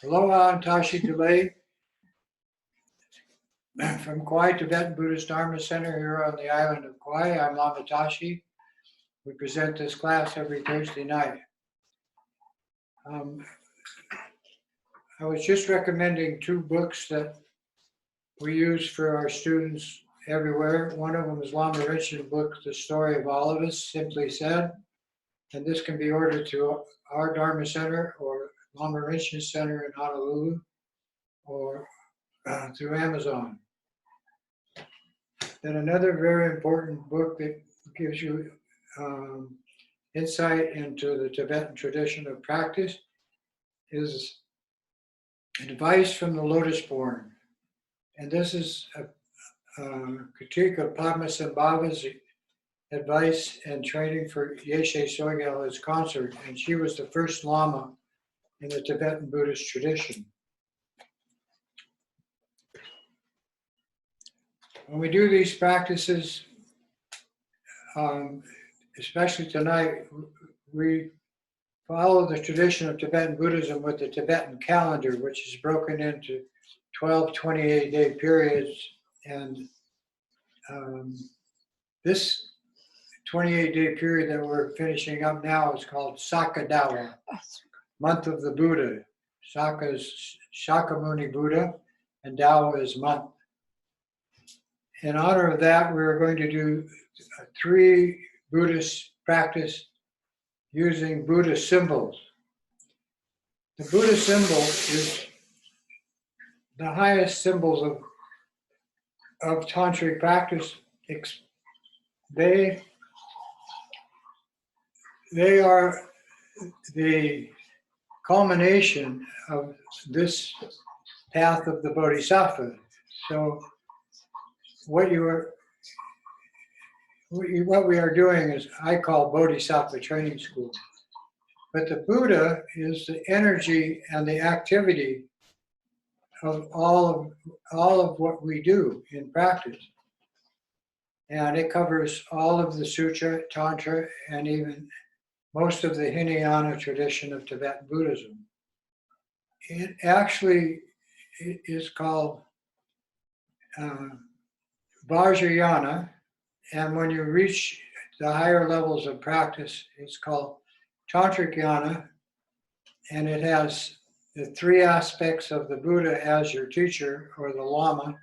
Aloha and Tashi Delay from Kauai Tibetan Buddhist Dharma Center here on the island of Kauai. I'm Lama Tashi. We present this class every Thursday night. I was just recommending two books that we use for our students everywhere. One of them is Lama Rinpoche's book, The Story of All of Us, Simply Said. And this can be ordered to our Dharma Center or Lama Rinpoche's Center in Honolulu or through Amazon. Then another very important book that gives you insight into the Tibetan tradition of practice is Advice from the Lotus Born. And this is a critique of Padmasambhava's advice and training for Yeshe Sogyal, his consort, and she was the first Lama in the Tibetan Buddhist tradition. When we do these practices, especially tonight, we follow the tradition of Tibetan Buddhism with the Tibetan calendar, which is broken into 12 28-day periods. And this 28-day period that we're finishing up now is called Sakadawa, month of the Buddha. Saka is Shakyamuni Buddha, and Dawa is month. In honor of that, we're going to do 3 Buddhist practice using Buddha symbols. The Buddha symbol is the highest symbols of tantric practice. They are the culmination of this path of the Bodhisattva. So what we are doing is I call Bodhisattva training school. But the Buddha is the energy and the activity of all of what we do in practice. And it covers all of the Sutra, Tantra, and even most of the Hinayana tradition of Tibetan Buddhism. It actually is called Vajrayana, and when you reach the higher levels of practice, it's called Tantric Yana, and it has the 3 aspects of the Buddha as your teacher, or the Lama.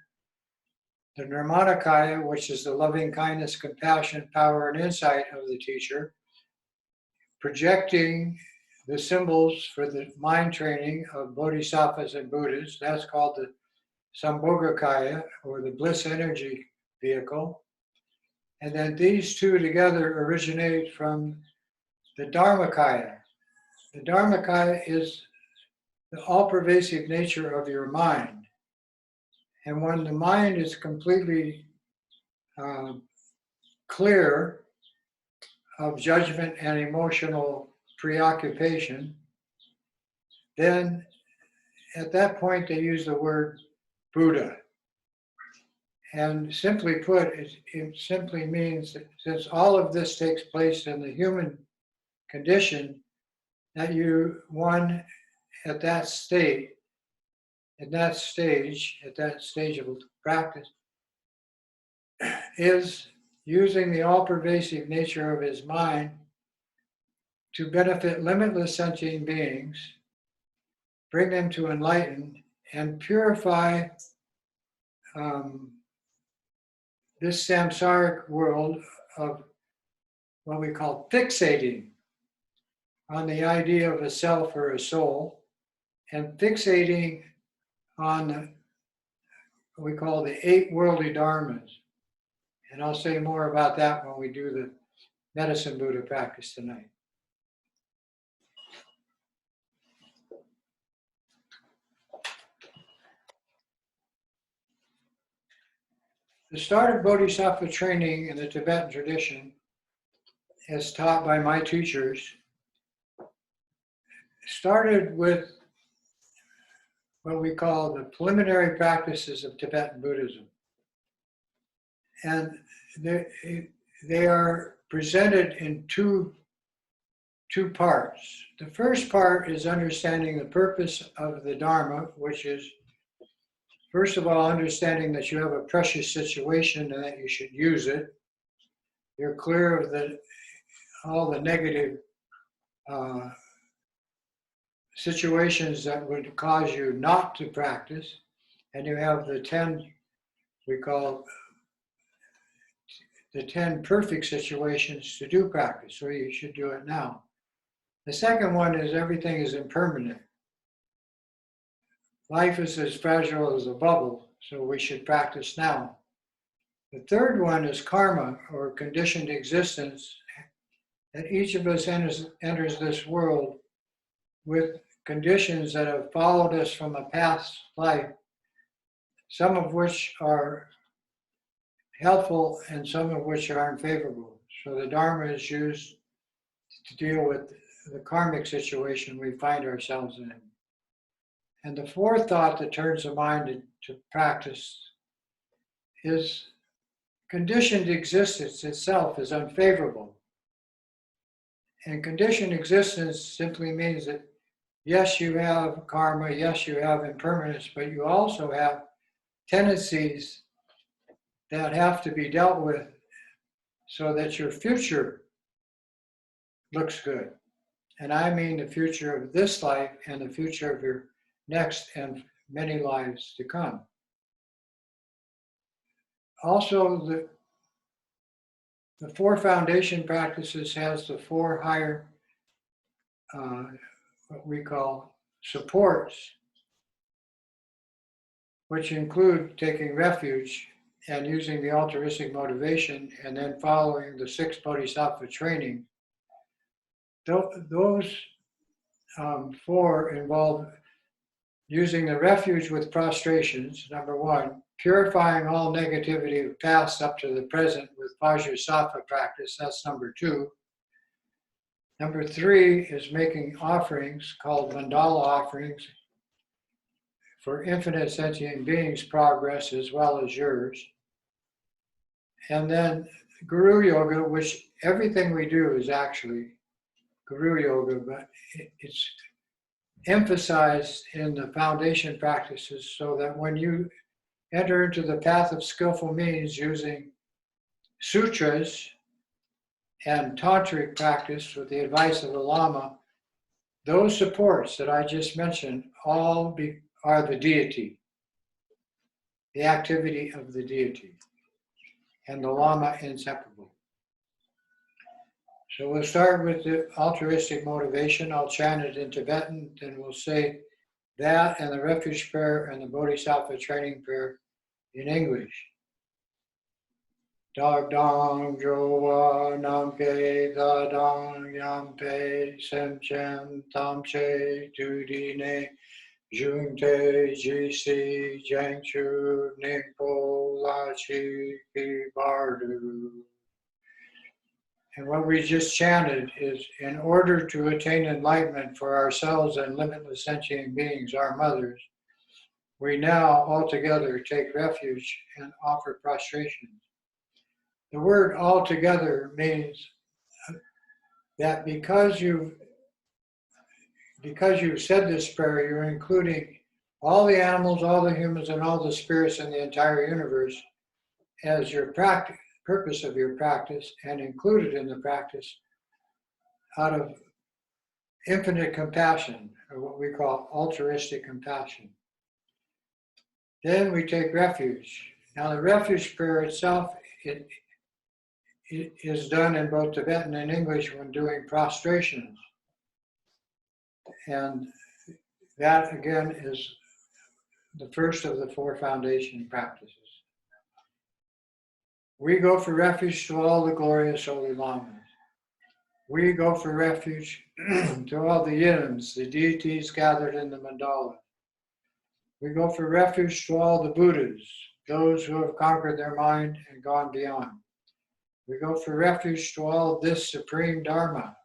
The Nirmanakaya, which is the loving kindness, compassion, power, and insight of the teacher, projecting the symbols for the mind training of Bodhisattvas and Buddhas. That's called the Sambhogakaya, or the bliss energy vehicle. And then these two together originate from the Dharmakaya. The Dharmakaya is the all-pervasive nature of your mind. And when the mind is completely clear of judgment and emotional preoccupation, then at that point they use the word Buddha. And simply put, it simply means that since all of this takes place in the human condition, that one at that stage of practice, is using the all-pervasive nature of his mind to benefit limitless sentient beings, bring them to enlighten, and purify this samsaric world of what we call fixating on the idea of a self or a soul, and fixating on what we call the 8 worldly dharmas. And I'll say more about that when we do the medicine Buddha practice tonight. The start of Bodhisattva training in the Tibetan tradition, as taught by my teachers, started with what we call the preliminary practices of Tibetan Buddhism. And they are presented in 2 two parts. The first part is understanding the purpose of the Dharma, which is, first of all, understanding that you have a precious situation and that you should use it. You're clear of all the negative situations that would cause you not to practice, and you have the 10, we call the 10 perfect situations to do practice, so you should do it now. The second one is everything is impermanent. Life is as fragile as a bubble, so we should practice now. The third one is karma, or conditioned existence, that each of us enters this world with conditions that have followed us from a past life, some of which are helpful and some of which are unfavorable. So the Dharma is used to deal with the karmic situation we find ourselves in. And the fourth thought that turns the mind to practice is conditioned existence itself is unfavorable. And conditioned existence simply means that yes, you have karma, yes, you have impermanence, but you also have tendencies that have to be dealt with so that your future looks good. And I mean the future of this life and the future of your next and many lives to come. Also, the four foundation practices has the four higher, what we call supports, which include taking refuge and using the altruistic motivation and then following the 6 bodhisattva training. Those 4 involve using the refuge with prostrations, number 1, purifying all negativity of past up to the present with Vajrasattva practice, that's number 2. Number 3 is making offerings called mandala offerings for infinite sentient beings' progress as well as yours. And then Guru Yoga, which everything we do is actually Guru Yoga, but it's emphasized in the foundation practices so that when you enter into the path of skillful means using sutras and tantric practice with the advice of the Lama, those supports that I just mentioned all are the deity, the activity of the deity, and the Lama inseparable. So we'll start with the altruistic motivation. I'll chant it in Tibetan, then we'll say that and the refuge prayer and the bodhisattva training prayer in English. Dag dang jowa nampe da dang yampe sem chen tam che tu di ne jung te ji si jang chu ningpo la chi ki bardu. And what we just chanted is, in order to attain enlightenment for ourselves and limitless sentient beings, our mothers, we now altogether take refuge and offer prostration. The word altogether means that because you've said this prayer, you're including all the animals, all the humans, and all the spirits in the entire universe as your purpose of your practice, and included in the practice out of infinite compassion, or what we call altruistic compassion. Then we take refuge. Now the refuge prayer itself, it is done in both Tibetan and English when doing prostrations. And that again is the first of the 4 foundation practices. We go for refuge to all the glorious holy lamas. We go for refuge to all the yidams, the deities gathered in the mandala. We go for refuge to all the Buddhas, those who have conquered their mind and gone beyond. We go for refuge to all this supreme Dharma.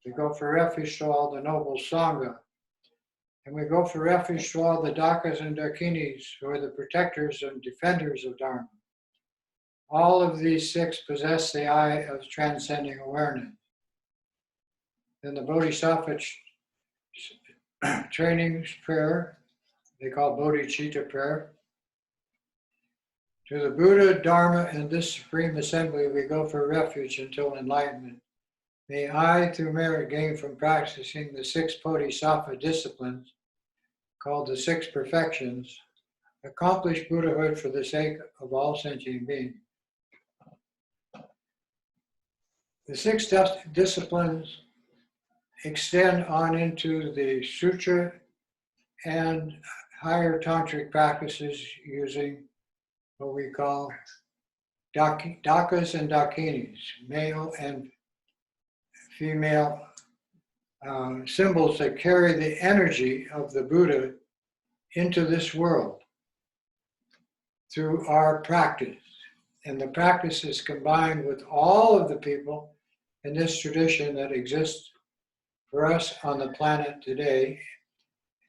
We go for refuge to all the noble Sangha. And we go for refuge to all the Dakas and Dakinis, who are the protectors and defenders of Dharma. All of these 6 possess the eye of transcending awareness. Then the Bodhisattva training prayer, they call Bodhicitta prayer. To the Buddha, Dharma, and this Supreme Assembly, we go for refuge until enlightenment. May I, through merit gained from practicing the 6 Bodhisattva disciplines, called the 6 perfections, accomplish Buddhahood for the sake of all sentient beings. The 6 disciplines extend on into the sutra and higher tantric practices using what we call dakas and dakinis, male and female symbols that carry the energy of the Buddha into this world through our practice. And the practice is combined with all of the people in this tradition that exists for us on the planet today,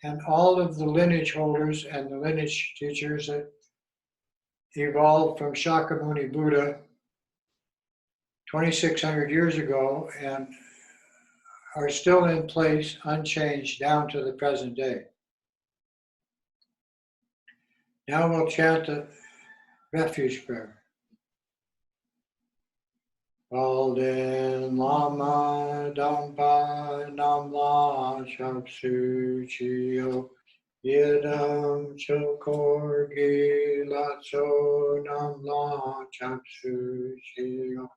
and all of the lineage holders and the lineage teachers that evolved from Shakyamuni Buddha 2,600 years ago and are still in place, unchanged, down to the present day. Now we'll chant the refuge prayer. Alden Lama Dampa Namla Chapsu Chio Yedam Chokorgi Latso Namla Chapsu Chio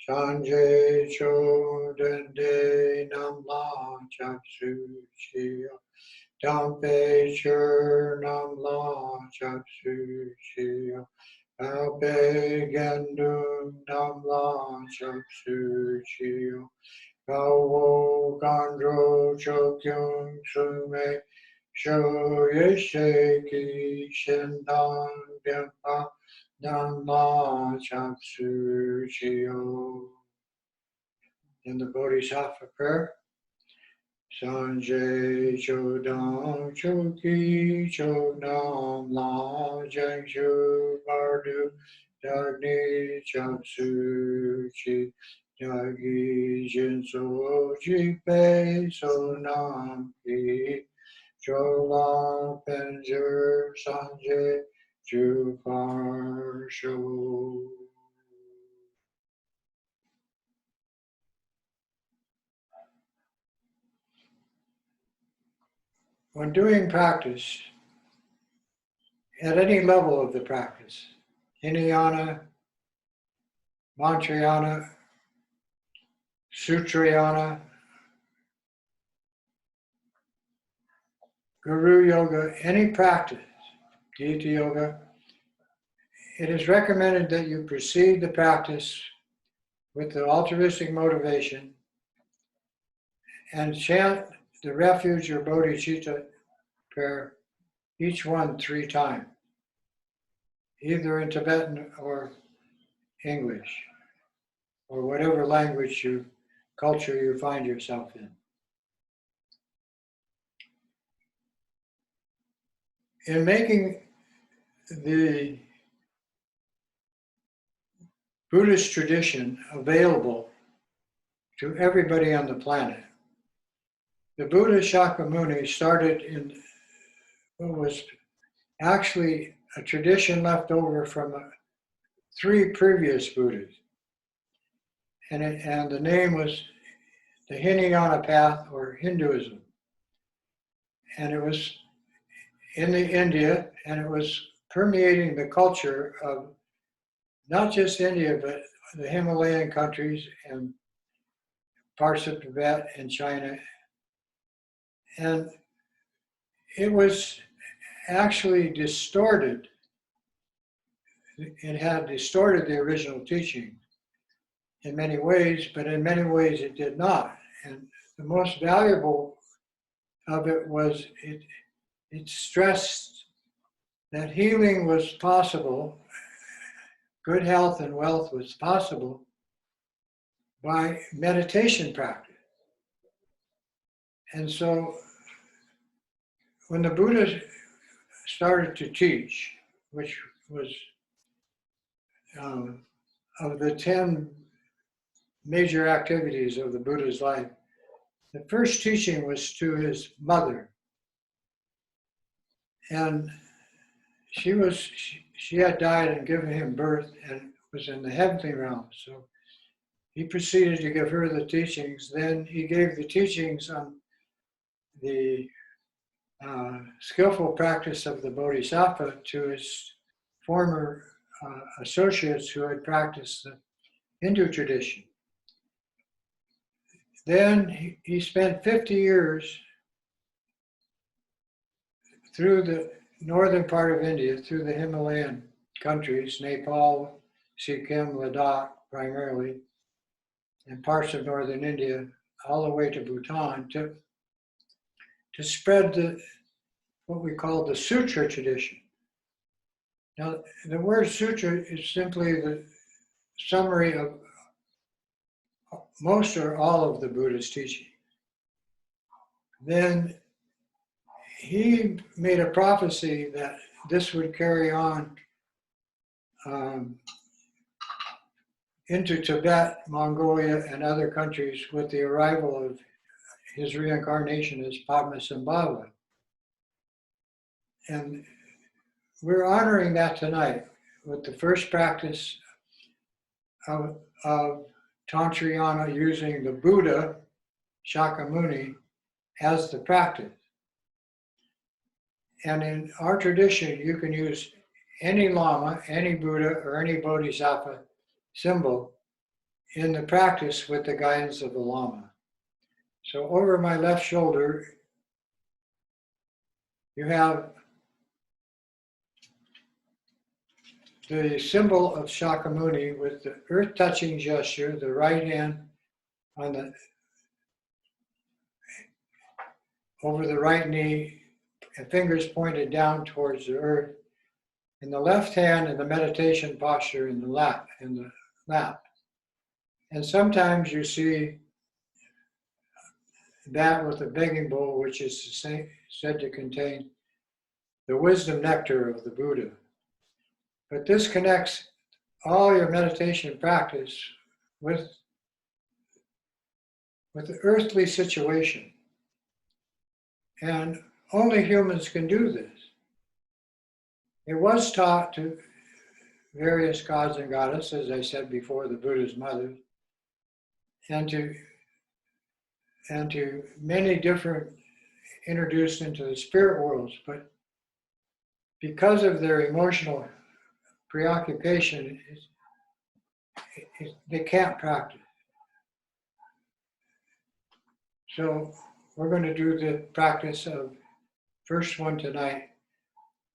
Sanjay Cho Dende Namla Chapsu Chio Dampe Chur Namla Chapsu Chio Alpe Gendum Namla Chapsu Chio Gawo Gandro Chokyung Sume Sho Yesheki Shendang Dempa Namla Chapsu Chio. In the Bodhisattva prayer, Sanjay Chodam Choki Chodam La Jangshu Bardu Dagni Chapsu Chi Dagi Jinso Jipe Sonam Ki Chola Penjur Sanjay Jupar Sho. When doing practice, at any level of the practice, Hinayana, Mantrayana, Sutrayana, Guru Yoga, any practice, Deity Yoga, it is recommended that you proceed the practice with the altruistic motivation and chant the refuge or bodhicitta prayer, each one 3 times, either in Tibetan or English, or whatever language culture you find yourself in. In making the Buddhist tradition available to everybody on the planet, the Buddha Shakyamuni started in what was actually a tradition left over from 3 previous Buddhas. And the name was the Hinayana path or Hinduism. And it was in India, and it was permeating the culture of not just India, but the Himalayan countries and parts of Tibet and China. And it was actually distorted. It had distorted the original teaching in many ways, but in many ways it did not. And the most valuable of it was it stressed that healing was possible, good health and wealth was possible by meditation practice. And so when the Buddha started to teach, which was of the 10 major activities of the Buddha's life, The first teaching was to his mother, and she had died and given him birth and was in the heavenly realm. So he proceeded to give her the teachings. Then he gave the teachings on the skillful practice of the Bodhisattva to his former associates who had practiced the Hindu tradition. Then he spent 50 years through the northern part of India, through the Himalayan countries, Nepal, Sikkim, Ladakh primarily, and parts of northern India, all the way to Bhutan, to spread what we call the sutra tradition. Now, the word sutra is simply the summary of most or all of the Buddha's teaching. Then he made a prophecy that this would carry on into Tibet, Mongolia, and other countries with the arrival of his reincarnation as Padmasambhava. And we're honoring that tonight with the first practice of Tantrayana using the Buddha, Shakyamuni, as the practice. And in our tradition, you can use any Lama, any Buddha, or any Bodhisattva symbol in the practice with the guidance of the Lama. So over my left shoulder, you have the symbol of Shakyamuni with the earth-touching gesture, the right hand on over the right knee, and fingers pointed down towards the earth, and the left hand in the meditation posture in the lap. And sometimes you see that with a begging bowl, which is said to contain the wisdom nectar of the Buddha. But this connects all your meditation practice with the earthly situation. And only humans can do this. It was taught to various gods and goddesses, as I said before, the Buddha's mother, and to many different introduced into the spirit worlds, but because of their emotional preoccupation, they can't practice. So we're going to do the practice of first one tonight,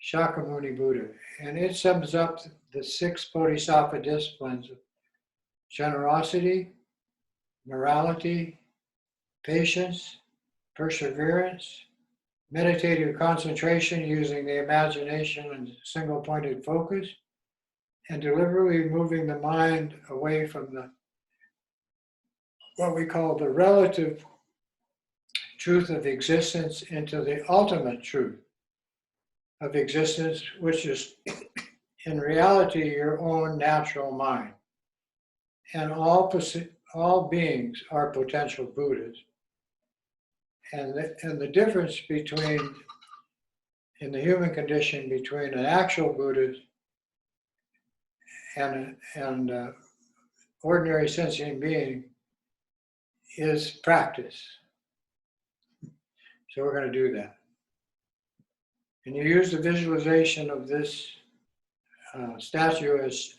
Shakyamuni Buddha, and it sums up the 6 Bodhisattva disciplines of generosity, morality, patience, perseverance, meditative concentration using the imagination and single-pointed focus, and deliberately moving the mind away from what we call the relative truth of existence into the ultimate truth of existence, which is in reality your own natural mind. And all beings are potential Buddhas. And the difference between, in the human condition, between an actual Buddha and an ordinary sentient being is practice. So we're going to do that. And you use the visualization of this statue as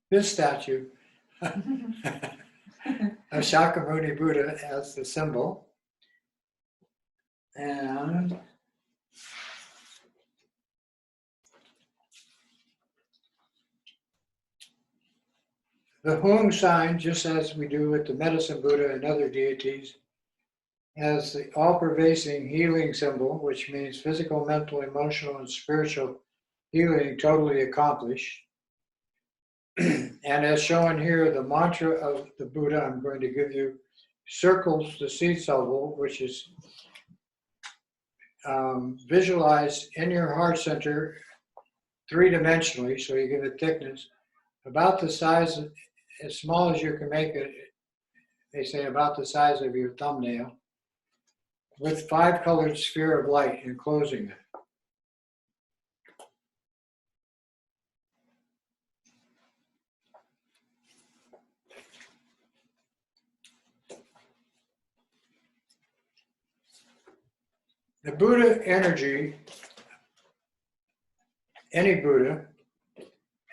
this statue of Shakyamuni Buddha as the symbol. And the Hung sign, just as we do with the Medicine Buddha and other deities, as the all-pervasive healing symbol, which means physical, mental, emotional, and spiritual healing totally accomplished. And as shown here, the mantra of the Buddha, I'm going to give you, circles the seed symbol, which is visualized in your heart center 3-dimensionally, so you give it thickness, about the size as small as you can make it, they say about the size of your thumbnail, with 5-colored sphere of light enclosing it. The Buddha energy, any Buddha,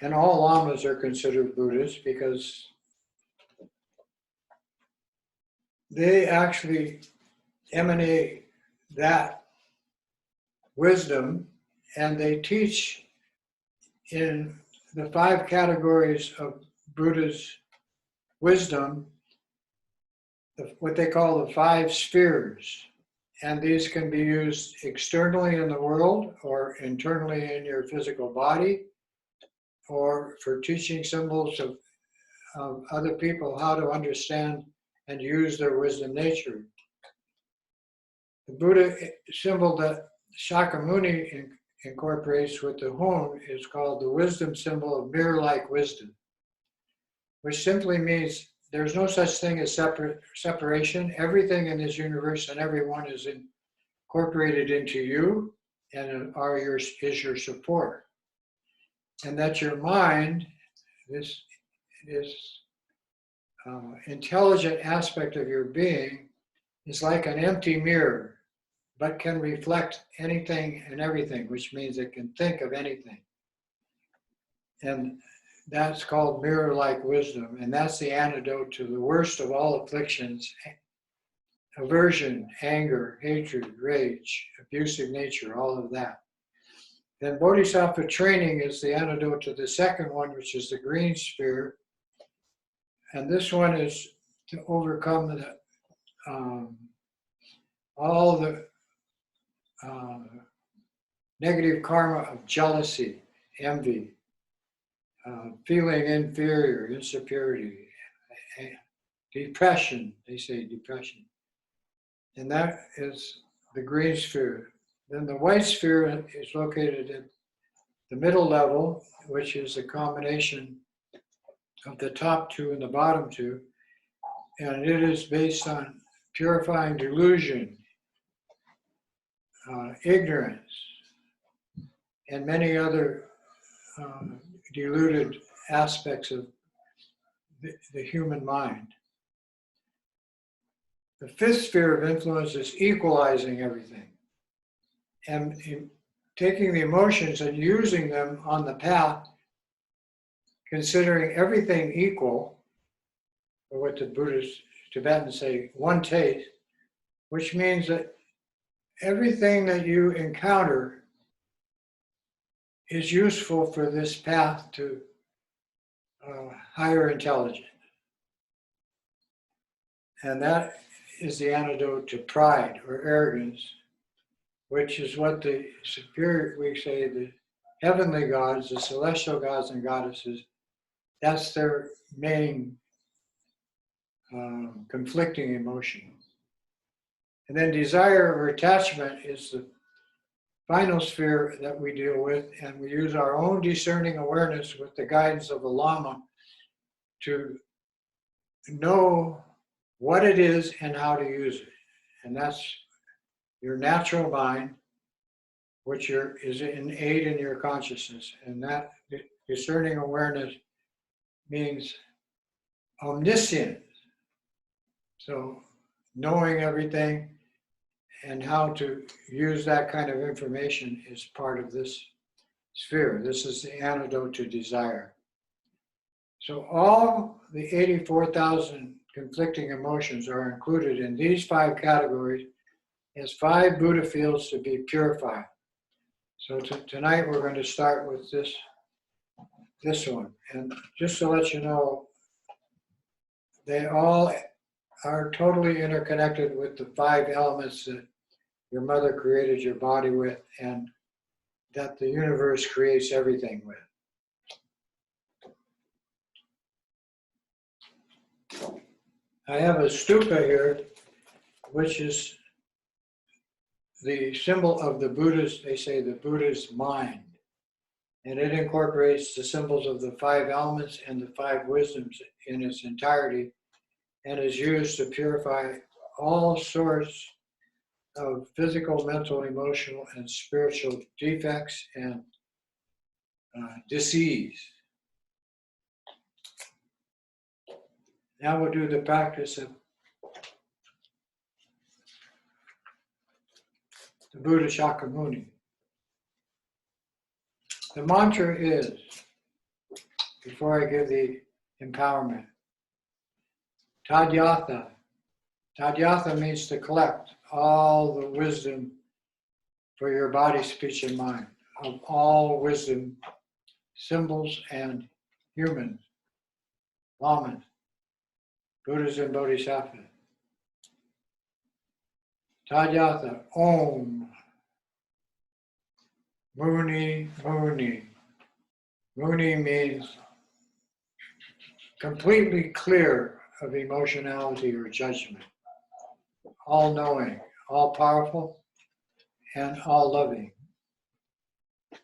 and all lamas are considered Buddhas because they actually emanate that wisdom, and they teach in the 5 categories of Buddha's wisdom, what they call the 5 spheres. And these can be used externally in the world or internally in your physical body, or for teaching symbols of other people how to understand and use their wisdom nature. The Buddha symbol that Shakyamuni incorporates with the Hun is called the wisdom symbol of mirror-like wisdom, which simply means there's no such thing as separation. Everything in this universe and everyone is incorporated into you and is your support. And that your mind, this intelligent aspect of your being, is like an empty mirror, but can reflect anything and everything, which means it can think of anything. And that's called mirror-like wisdom, and that's the antidote to the worst of all afflictions: aversion, anger, hatred, rage, abusive nature, all of that. Then Bodhisattva training is the antidote to the second one, which is the green sphere. And this one is to overcome all the negative karma of jealousy, envy, feeling inferior, insecurity, depression, they say depression. And that is the green sphere. Then the white sphere is located at the middle level, which is a combination of the top 2 and the bottom 2. And it is based on purifying delusion, ignorance, and many other deluded aspects of the human mind. The 5th sphere of influence is equalizing everything and taking the emotions and using them on the path, considering everything equal, or what the Buddhist Tibetans say, one taste, which means that everything that you encounter is useful for this path to higher intelligence. And that is the antidote to pride or arrogance, which is what the superior, we say, the heavenly gods, the celestial gods and goddesses, that's their main conflicting emotion. And then desire or attachment is the final sphere that we deal with, and we use our own discerning awareness with the guidance of the Lama to know what it is and how to use it. And that's your natural mind, which is innate in your consciousness. And that discerning awareness means omniscience. So knowing everything and how to use that kind of information is part of this sphere. This is the antidote to desire. So all the 84,000 conflicting emotions are included in these 5 categories as 5 Buddha fields to be purified. So tonight we're going to start with this one. And just to let you know, they all are totally interconnected with the 5 elements that your mother created your body with, and that the universe creates everything with. I have a stupa here, which is the symbol of the Buddha's, they say, the Buddha's mind. and it incorporates the symbols of the 5 elements and the 5 wisdoms in its entirety, and is used to purify all sorts of physical, mental, emotional, and spiritual defects and disease. Now we'll do the practice of the Buddha Shakyamuni. The mantra is, before I give the empowerment, Tadyatha. Tadyatha means to collect all the wisdom for your body, speech, and mind, of all wisdom, symbols, and humans, Lamas, Buddhas, and Bodhisattvas. Tadyatha, Om, Muni, Muni. Muni means completely clear of emotionality or judgment, all-knowing, all-powerful, and all-loving.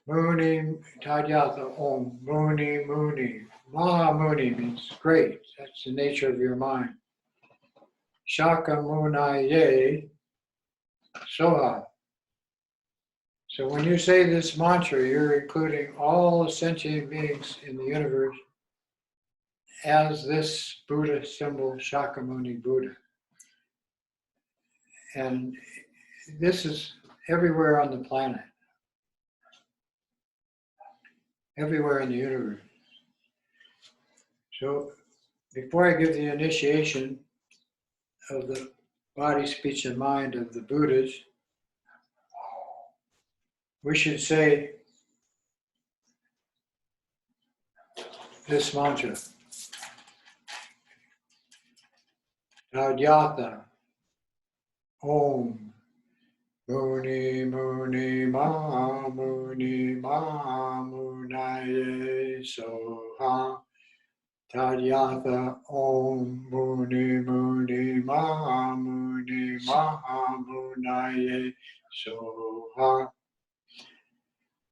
Muni, Tadyatha, Om, Muni, Muni. Maha Muni means great. That's the nature of your mind. Shakamunaye Soha. So when you say this mantra, you're including all sentient beings in the universe as this Buddha symbol, Shakyamuni Buddha. And this is everywhere on the planet, everywhere in the universe. So before I give the initiation of the body, speech, and mind of the Buddhas, we should say this mantra. Tadyatha, Om, Muni, Muni, Ma, Muni, Ma, Munaye, Soha. Tadyatha, Om, Muni, Muni, Ma, Muni, Ma, Munaye, Soha.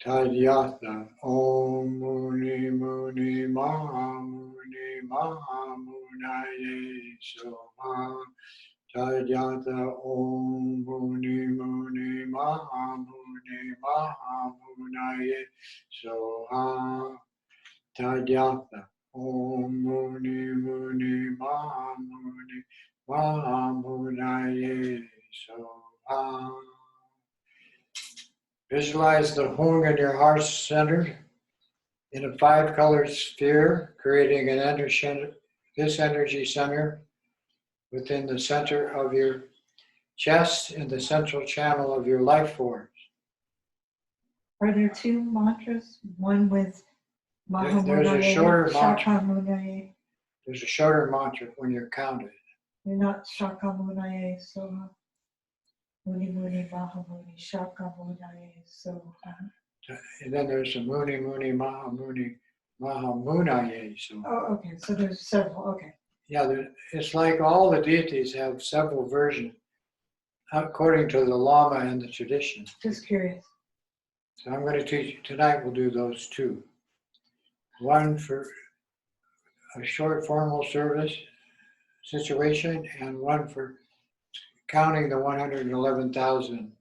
Tadyatha, Om, Muni, Muni, Ma, Muni, Ma, Munaye, Soha. Tadyatha, Om, Muni, Muni, Ma, Muni, Ma, Munaye, Soha. Tadyatha, Om, Muni, Muni, Ma, Muni, Ma, Munaye, Soha. Visualize the hung in your heart centered in a 5-colored sphere, creating an energy center within the center of your chest in the central channel of your life force. Are there 2 mantras? One with Mahamunaye, There's a shorter mantra. Shakamunaye. There's a shorter mantra when you're counted. You're not Shakamunaye, Soha. Muni Muni Mahamuni, Shakamunaye, Soha. And then there's a Muni Muni Mahamuni Mahamunaye. So, Oh, okay. So there's several. Okay. yeah, it's like all the deities have several versions according to the Lama and the tradition. Just curious. So I'm going to teach, tonight we'll do those 2. One for a short formal service situation and one for counting the 111,000.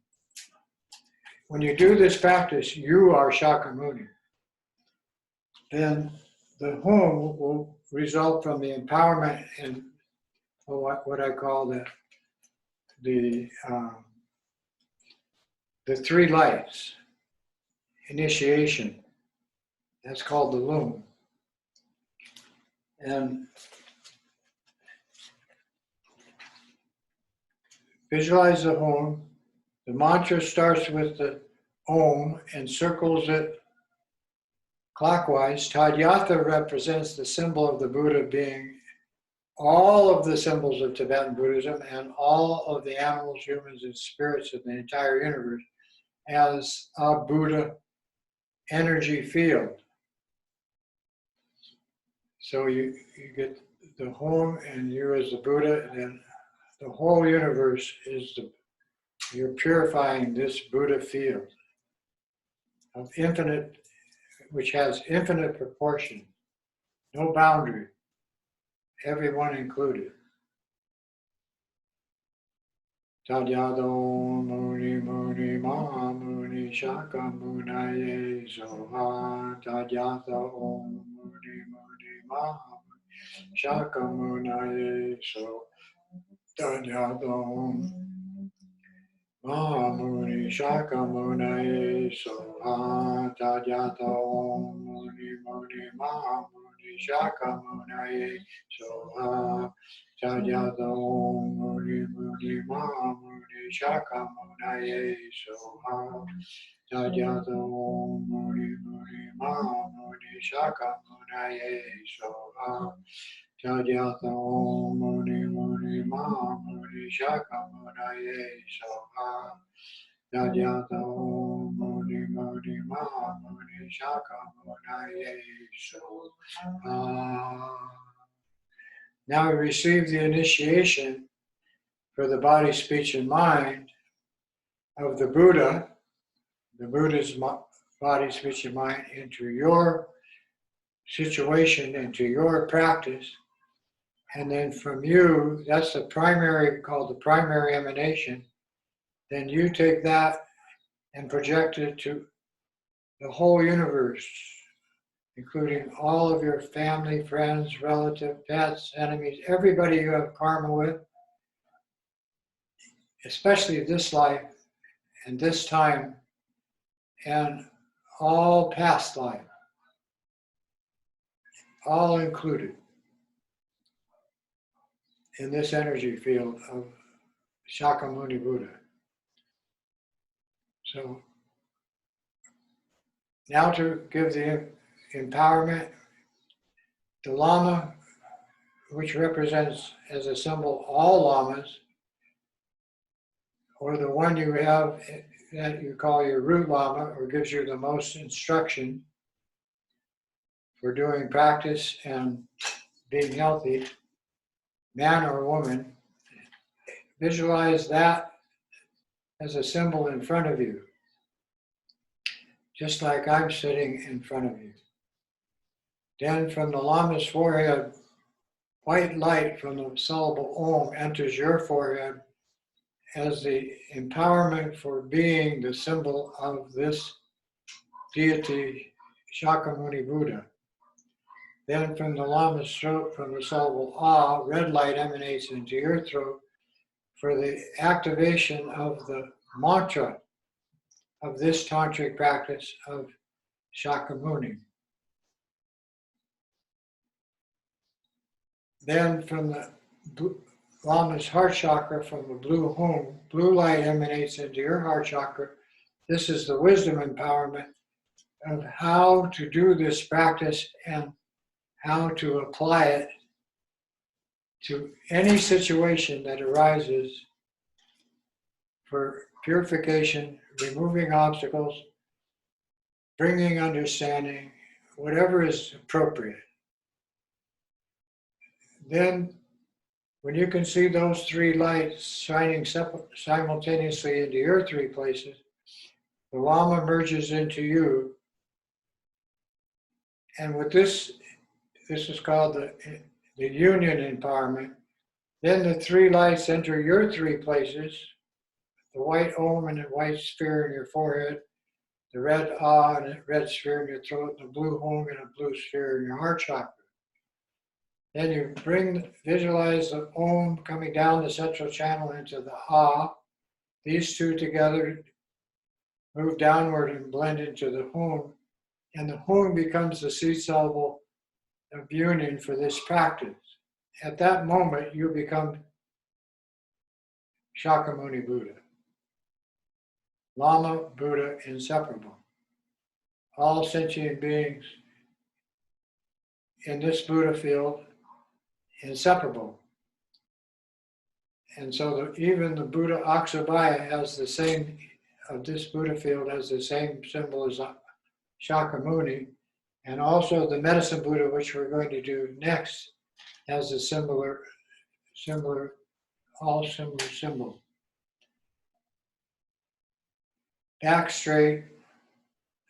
When you do this practice, you are Shakyamuni. Then the home will result from the empowerment and what I call the 3 lights. Initiation. That's called the loom. And visualize the home. The mantra starts with the Om and circles it clockwise. Tadyatha represents the symbol of the Buddha being all of the symbols of Tibetan Buddhism and all of the animals, humans, and spirits of the entire universe as a Buddha energy field. So you get the home and you as the Buddha, and then the whole universe is you're purifying this Buddha field of infinite which has infinite proportion, no boundary, everyone included. Tadyado Muni Muni Ma Muni Shakamunaye Soha. Tadyado Muni Muni Ma Shakamunaye So. Tadyado Ma Muni Shakamunaye Soha. Tadyado Muni Muni Ma Muni Shakamunaye Soha. Tadyado Muni Muni Ma Muni Shakamunaye Soha. Tadyado Muni Muni Ma Muni Shakamunaye Soha. Tadyado Muni Muni Ma Muni Shakamunaye Soha. Tadyado Muni Muni Ma Muni Shakamunaye Soha. Now we receive the initiation for the body, speech, and mind of the Buddha's body, speech, and mind into your situation, into your practice. And then from you, that's the primary, called the primary emanation. Then you take that and project it to the whole universe, including all of your family, friends, relatives, pets, enemies, everybody you have karma with, especially this life and this time and all past life, all included in this energy field of Shakyamuni Buddha. So now to give the empowerment, the Lama, which represents as a symbol all Lamas, or the one you have that you call your root Lama, or gives you the most instruction for doing practice and being healthy, man or woman, visualize that as a symbol in front of you, just like I'm sitting in front of you. Then from the Lama's forehead, white light from the syllable Om enters your forehead as the empowerment for being the symbol of this deity, Shakyamuni Buddha. Then from the Lama's throat, from the syllable Ah, red light emanates into your throat for the activation of the mantra of this tantric practice of Shakyamuni. Then from the Lama's heart chakra, from the blue home, blue light emanates into your heart chakra. This is the wisdom empowerment of how to do this practice and how to apply it to any situation that arises for purification, removing obstacles, bringing understanding, whatever is appropriate. Then, when you can see those three lights shining simultaneously into your three places, the Lama merges into you. And with this is called the union empowerment. Then the three lights enter your three places, the white Om and the white sphere in your forehead, the red Ah and the red sphere in your throat, the blue Om and the blue sphere in your heart chakra. Then you visualize the Om coming down the central channel into the Ah. These two together move downward and blend into the Hum. And the Hum becomes the seed syllable of union for this practice. At that moment, you become Shakyamuni Buddha. Lama, Buddha, inseparable. All sentient beings in this Buddha field, inseparable. And so even the Buddha Aksabhaya has the same, of this Buddha field has the same symbol as Shakyamuni. And also the medicine Buddha, which we're going to do next, has a similar, all similar symbol. Back straight,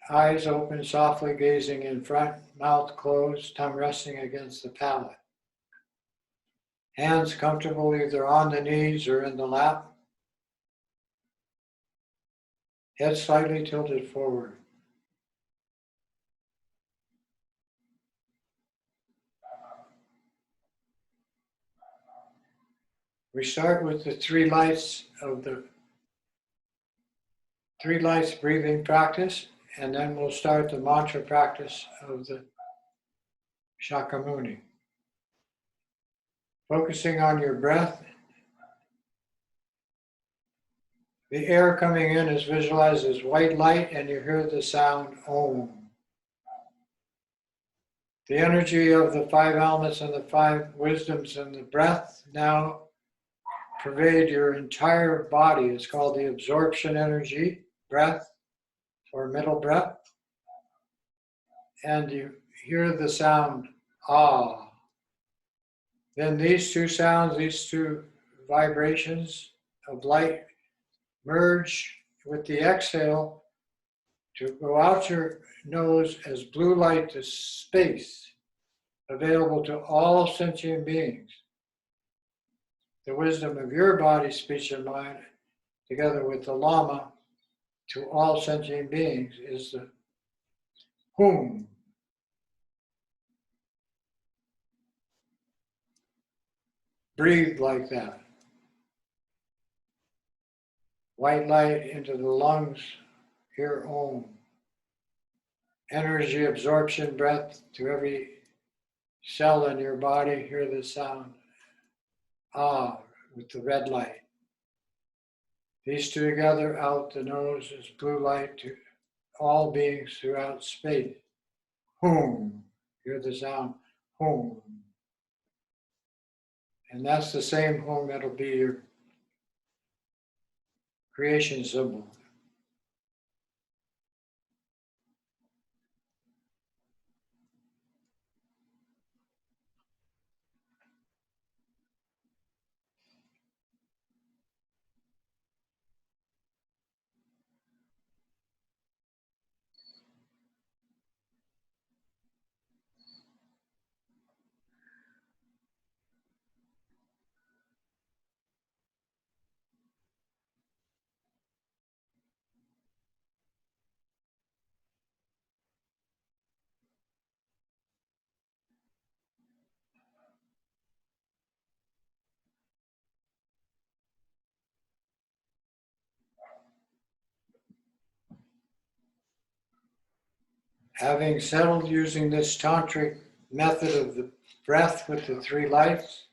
Eyes open, softly gazing in front, mouth closed, tongue resting against the palate. Hands comfortable either on the knees or in the lap. Head slightly tilted forward. We start with the three lights breathing practice, and then we'll start the mantra practice of the Shakyamuni. Focusing on your breath. The air coming in is visualized as white light, and you hear the sound Om. The energy of the five elements and the five wisdoms and the breath now pervade your entire body. It's called the absorption energy, breath, or middle breath. And you hear the sound Ah. Then these two sounds, these two vibrations of light merge with the exhale to go out your nose as blue light to space, available to all sentient beings. The wisdom of your body, speech, and mind, together with the Lama, to all sentient beings, is the Hum. Breathe like that. White light into the lungs, hear Om. Energy absorption, breath to every cell in your body, hear the sound Ah with the red light. These two together out the nose is blue light to all beings throughout space. Hum. Hear the sound Hum. And that's the same Hum that'll be your creation symbol. Having settled using this tantric method of the breath with the three lights,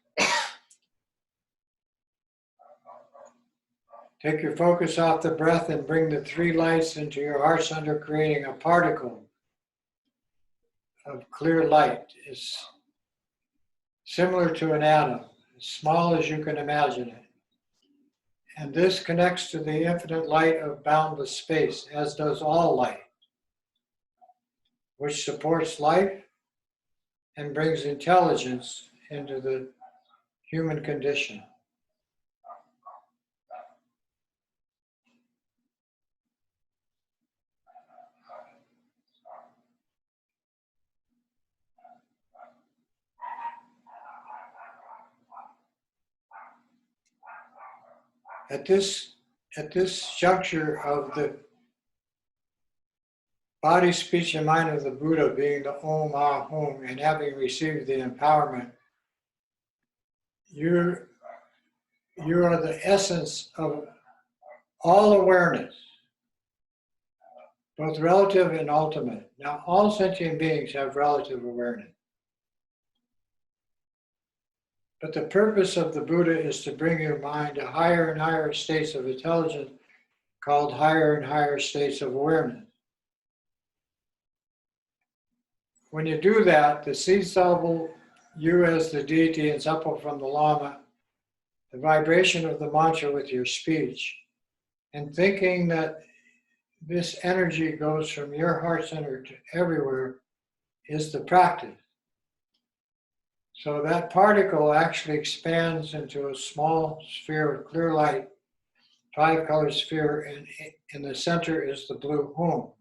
take your focus off the breath and bring the three lights into your heart center, creating a particle of clear light. It's similar to an atom, as small as you can imagine it. And this connects to the infinite light of boundless space, as does all light, which supports life and brings intelligence into the human condition. At this juncture of the body, speech, and mind of the Buddha being the Om Ah Hum, and having received the empowerment, you are the essence of all awareness, both relative and ultimate. Now, all sentient beings have relative awareness. But the purpose of the Buddha is to bring your mind to higher and higher states of intelligence, called higher and higher states of awareness. When you do that, the seed level, you as the deity and supple from the Lama, the vibration of the mantra with your speech, and thinking that this energy goes from your heart center to everywhere is the practice. So that particle actually expands into a small sphere of clear light, 5-color sphere, and in the center is the blue Hum.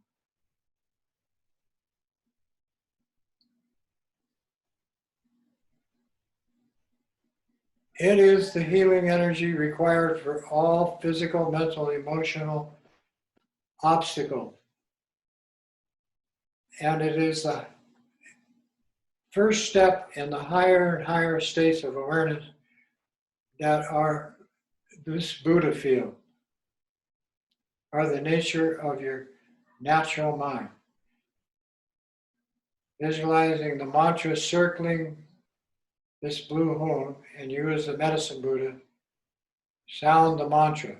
It is the healing energy required for all physical, mental, emotional obstacle. And it is the first step in the higher and higher states of awareness that are this Buddha field, are the nature of your natural mind. Visualizing the mantra circling this blue home, and you as the medicine Buddha, sound the mantra.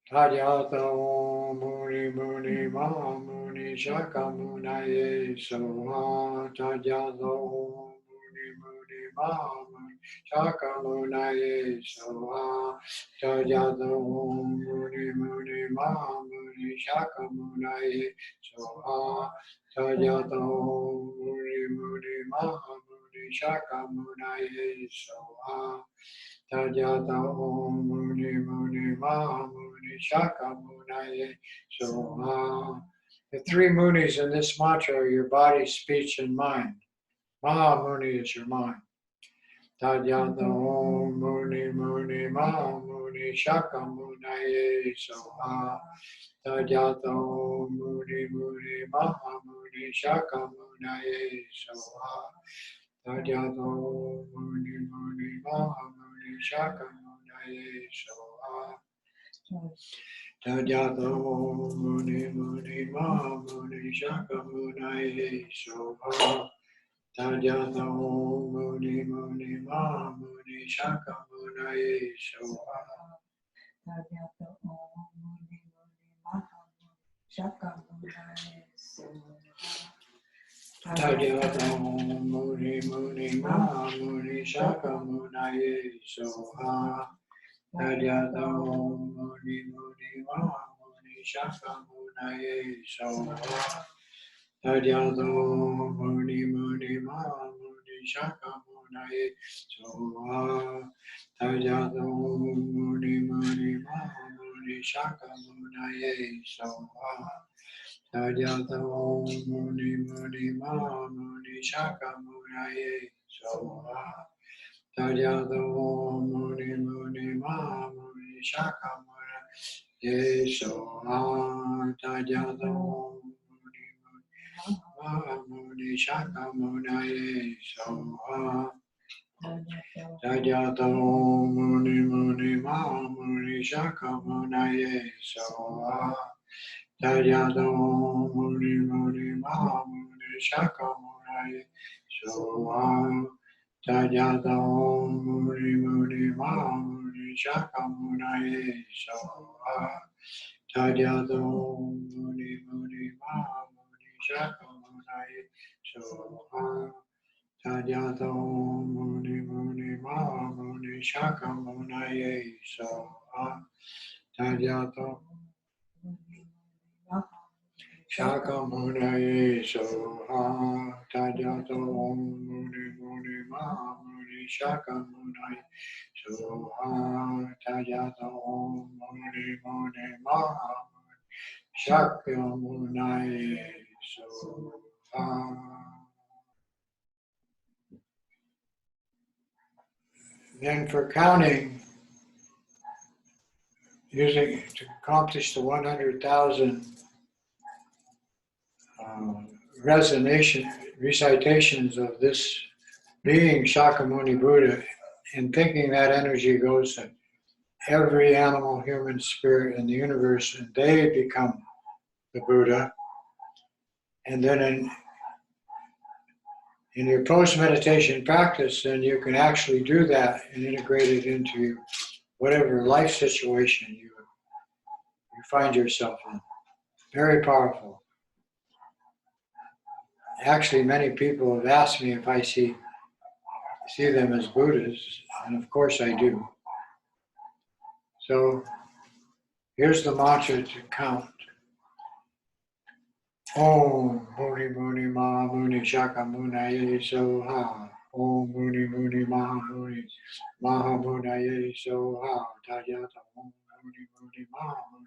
Tadyata Om Muni Muni Maha Muni Shakamunaye Soha. Tadyata Om Muni Muni Maha Muni Shakamunaye Soha. Tadyata Om Muni Muni Maha Muni Shakamunaye Soha. Tadyata Om Muni Muni Maha Muni Shakamunaye Soha. Tadyata Om Muni Muni Maha Muni Shakamunaye Soha. The three munis in this mantra are your body, speech, and mind. Maha Muni is your mind. Tadyata Om Muni Muni Maha Muni Shakamunaye Soha. Tadyata Om Muni Muni Maha Muni Shakamunaye Soha. Tadyata Om Muni Muni Maha Muni Shakamunaye Soha. Tadyata Om Muni Muni Maha Muni Shakamunaye Soha. Tadyata Om Muni Muni Maha Muni Shakamunaye Soha. Tadyata Om Muni Muni Maha Muni Shakamunaye Soha. Tadyata Om Muni Muni Maha Muni Shakamunaye Soha. Tadyata Om Muni Muni Maha Muni Shakamunaye Soha. Tadyata Om Muni Muni Maha Muni Shakamunaye Soha. Tadyata Om Muni Muni Maha Muni Shakamunaye Soha. Tadyata Om Muni Muni Maha Muni Shakamunaye Soha. Tadyata Om Muni Muni Maha Muni Shakamunaye Soha. Tadyata Om Muni Muni Maha Muni Shakamunaye Soha. Tadyata Om Muni Muni Maha Muni Shakamunaye Soha. Tadyata Om Muni Muni Maha Muni Shakamunaye Soha. Tadyata Om Muni Muni Maha Muni Shakamunaye Soha. Tadyata Om Muni Muni Maha Muni Shakamunaye Soha. Tadyata Om Muni Muni Maha Muni Shakamunaye Soha. Tadyata Shakamunaye Soha. Tadyata Om Muni Muni Maha Muni Shakamunaye Soha. Tadyata Om Muni Muni Maha Muni Shakamunaye Soha. Then for counting, using to accomplish the 100,000 recitations of this being Shakyamuni Buddha, and thinking that energy goes to every animal, human, spirit in the universe, and they become the Buddha. And then in your post-meditation practice, then you can actually do that and integrate it into whatever life situation you find yourself in. Very powerful. Actually, many people have asked me if I see them as Buddhas, and of course I do. So here's the mantra to count. Om Muni Muni Maha Muni Shakamunaye Soha. Om Muni Muni Maha Muni Maha Munaye Soha. Tadyata Om Muni Muni Maha Muni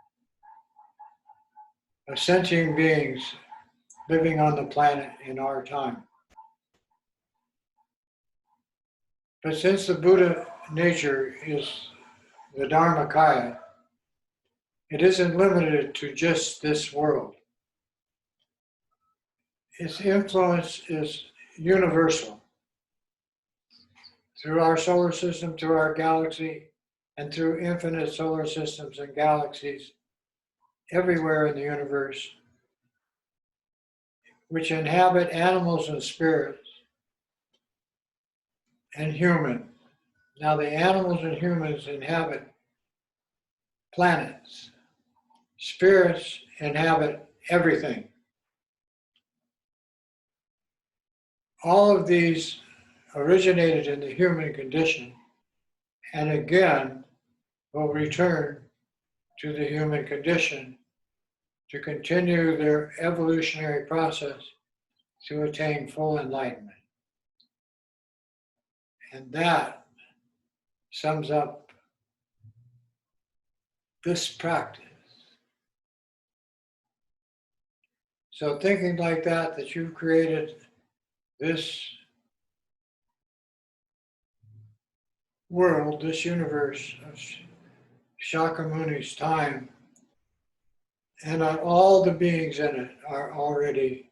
of sentient beings living on the planet in our time. But since the Buddha nature is the Dharmakaya, it isn't limited to just this world. Its influence is universal through our solar system, through our galaxy, and through infinite solar systems and galaxies everywhere in the universe, which inhabit animals and spirits and human. Now the animals and humans inhabit planets. Spirits inhabit everything. All of these originated in the human condition and again will return to the human condition to continue their evolutionary process to attain full enlightenment. And that sums up this practice. So thinking like that, that you've created this world, this universe of Shakyamuni's time, and all the beings in it are already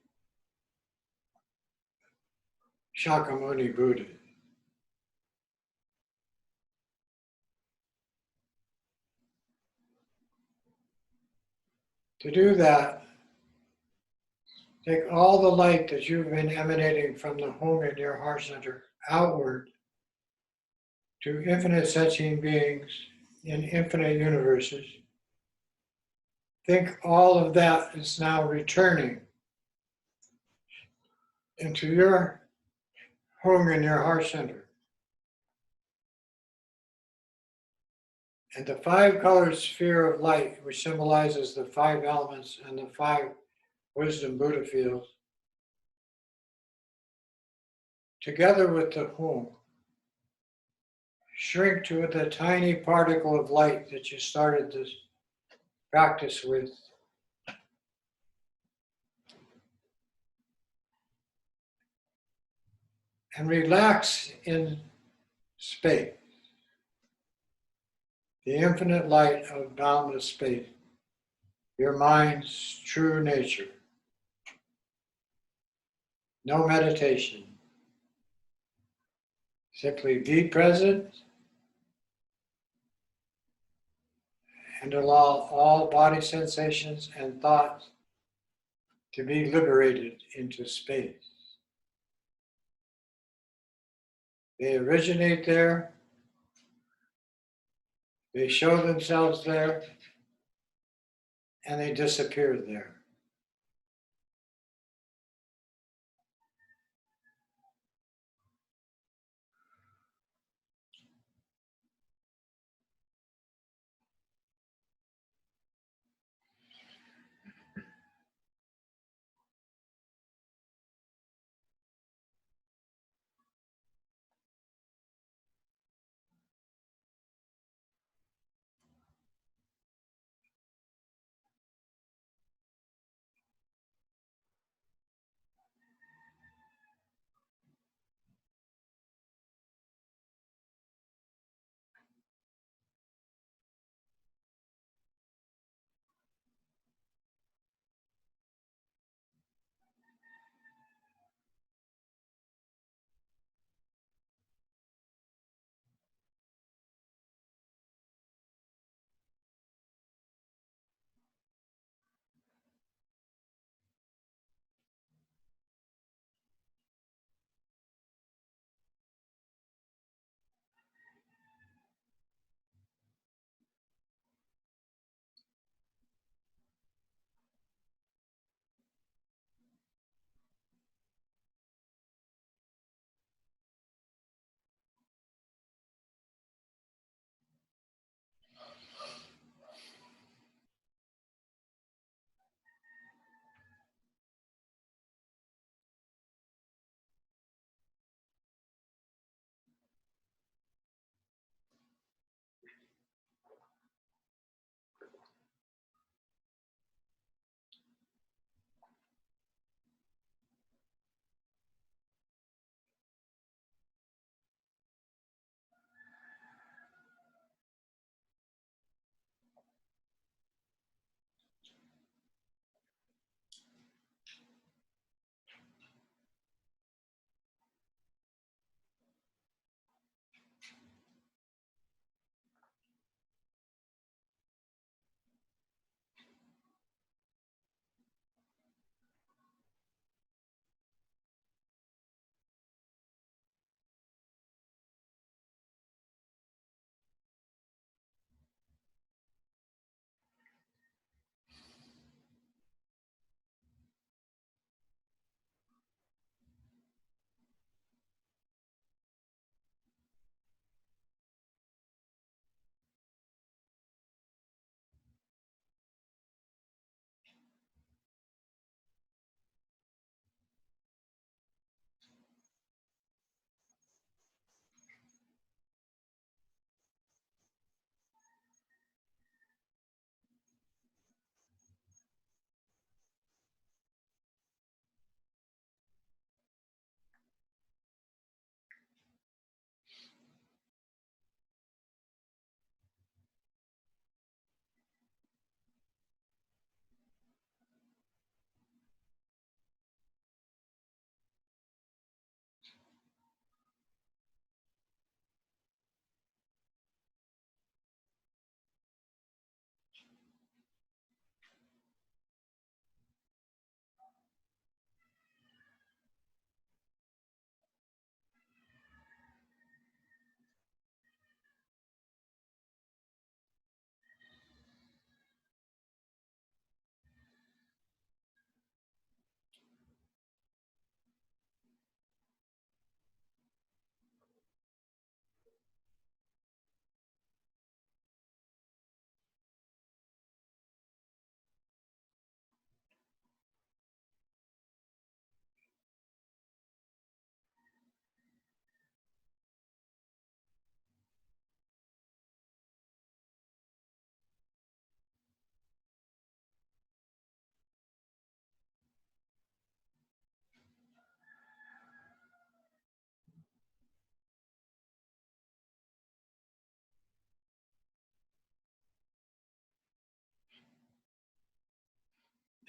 Shakyamuni Buddha. To do that, take all the light that you've been emanating from the home in your heart center outward to infinite sentient beings in infinite universes. Think all of that is now returning into your home in your heart center. And the 5-colored sphere of light, which symbolizes the 5 elements and the 5 wisdom Buddha fields, together with the home, shrink to the tiny particle of light that you started this practice with. And relax in space, the infinite light of boundless space, your mind's true nature. No meditation. Simply be present and allow all body sensations and thoughts to be liberated into space. They originate there, they show themselves there, and they disappear there.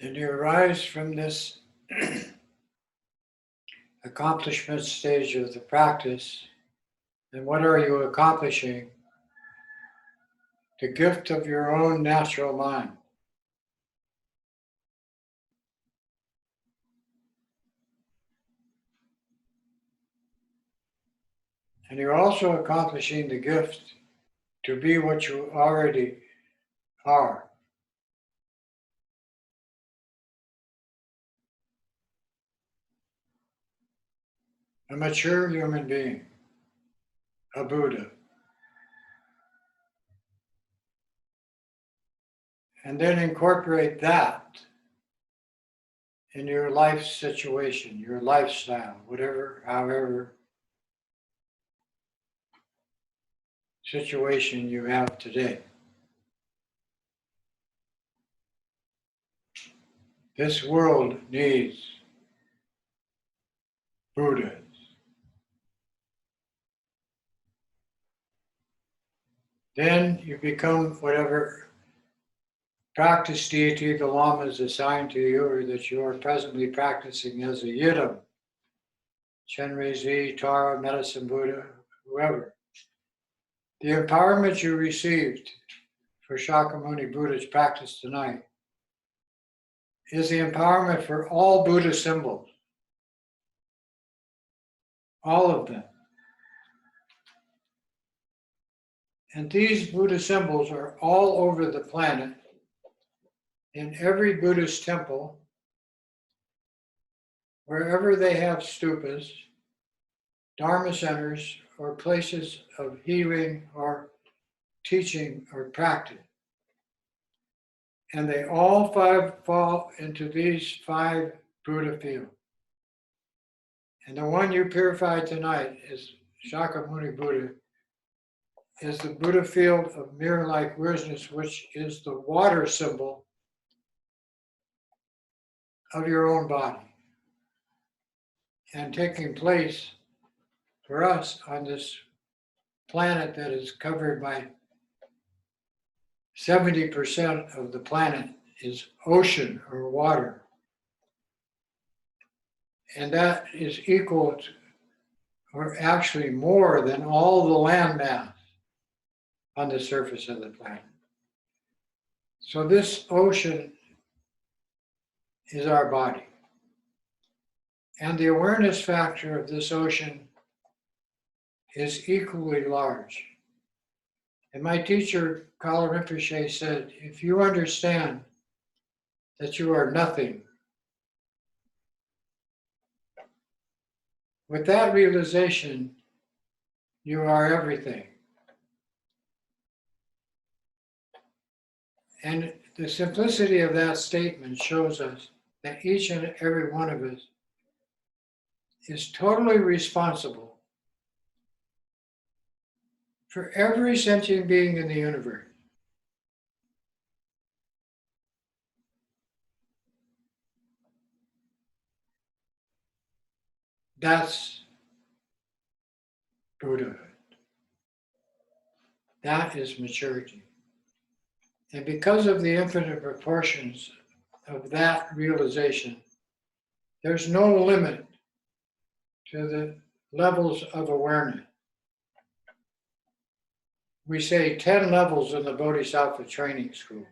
And you arise from this accomplishment stage of the practice. And what are you accomplishing? The gift of your own natural mind. And you're also accomplishing the gift to be what you already are. A mature human being, a Buddha. And then incorporate that in your life situation, your lifestyle, whatever, however situation you have today. This world needs Buddhas. Then you become whatever practice deity the Lama is assigned to you, or that you are presently practicing as a Yidam, Chenrezig, Tara, Medicine Buddha, whoever. The empowerment you received for Shakyamuni Buddha's practice tonight is the empowerment for all Buddha symbols. All of them. And these Buddha symbols are all over the planet, in every Buddhist temple, wherever they have stupas, Dharma centers, or places of healing or teaching or practice. And they all five fall into these 5 Buddha fields. And the one you purified tonight is Shakyamuni Buddha, is the Buddha field of mirror-like wisdom, which is the water symbol of your own body, and taking place for us on this planet that is covered by 70% of the planet is ocean or water. And that is equal to, or actually more than, all the land mass on the surface of the planet. So this ocean is our body. And the awareness factor of this ocean is equally large. And my teacher, Kala Rinpoche, said, if you understand that you are nothing, with that realization, you are everything. And the simplicity of that statement shows us that each and every one of us is totally responsible for every sentient being in the universe. That's Buddhahood. That is maturity. And because of the infinite proportions of that realization, there's no limit to the levels of awareness. We say 10 levels in the Bodhisattva training school.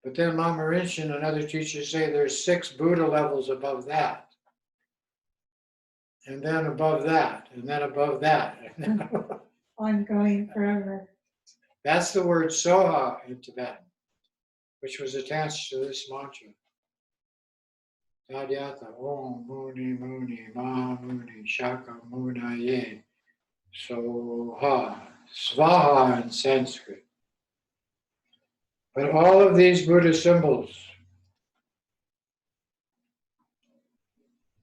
But then Lama Rinchen and other teachers say there's 6 Buddha levels above that. And then above that, and then above that. Ongoing forever. That's the word Soha in Tibetan, which was attached to this mantra. Tadyata Om Muni Muni Ma Muni Shaka Munaye Soha. Svaha in Sanskrit. But all of these Buddha symbols,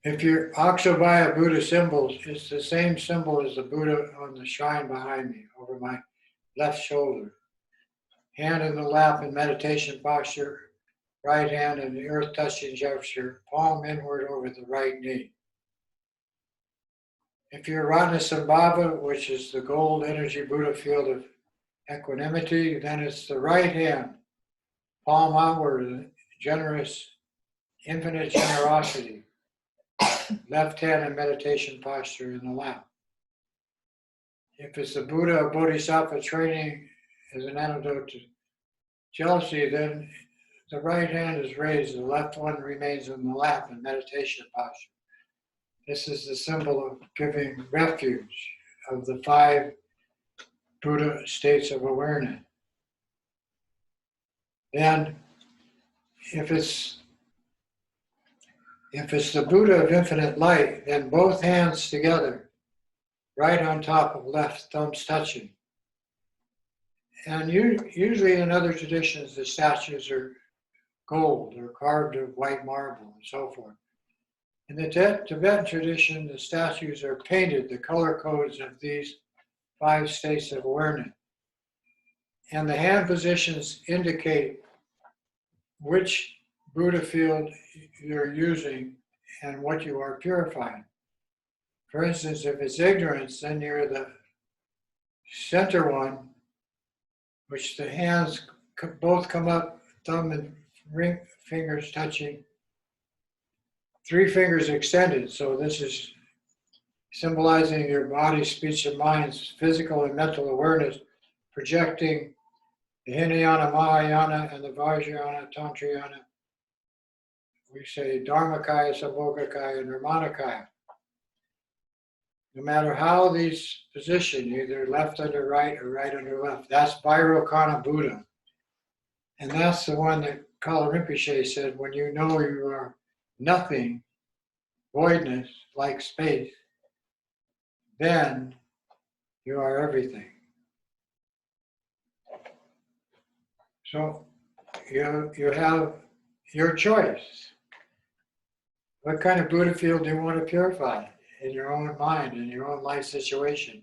if your Akshobhaya Buddha symbols, it's the same symbol as the Buddha on the shrine behind me, over my left shoulder. Hand in the lap in meditation posture, right hand in the earth touching gesture, palm inward over the right knee. If you're Ratnasambhava, which is the gold energy Buddha field of equanimity, then it's the right hand, palm outward, generous, infinite generosity. Left hand in meditation posture in the lap. If it's the Buddha or Bodhisattva training as an antidote to jealousy, then the right hand is raised, the left one remains in the lap in meditation posture. This is the symbol of giving refuge of the 5 Buddha states of awareness. And if it's the Buddha of infinite light, then both hands together, right on top of left, thumbs touching. And usually in other traditions, the statues are gold or carved of white marble and so forth. In the Tibetan tradition, the statues are painted, the color codes of these 5 states of awareness. And the hand positions indicate which Buddha field you're using and what you are purifying. For instance, if it's ignorance, then you're the center one, which the hands both come up, thumb and ring fingers touching, 3 fingers extended. So this is symbolizing your body, speech, and mind's physical and mental awareness, projecting the Hinayana, Mahayana, and the Vajrayana, Tantrayana. We say Dharmakaya, Sambhogakaya, and Nirmanakaya. No matter how these position, either left under right or right under left, that's Vairocana Buddha. And that's the one that Kala Rinpoche said, when you know you are nothing, voidness, like space, then you are everything. So you have your choice. What kind of Buddha field do you want to purify in your own mind, in your own life situation,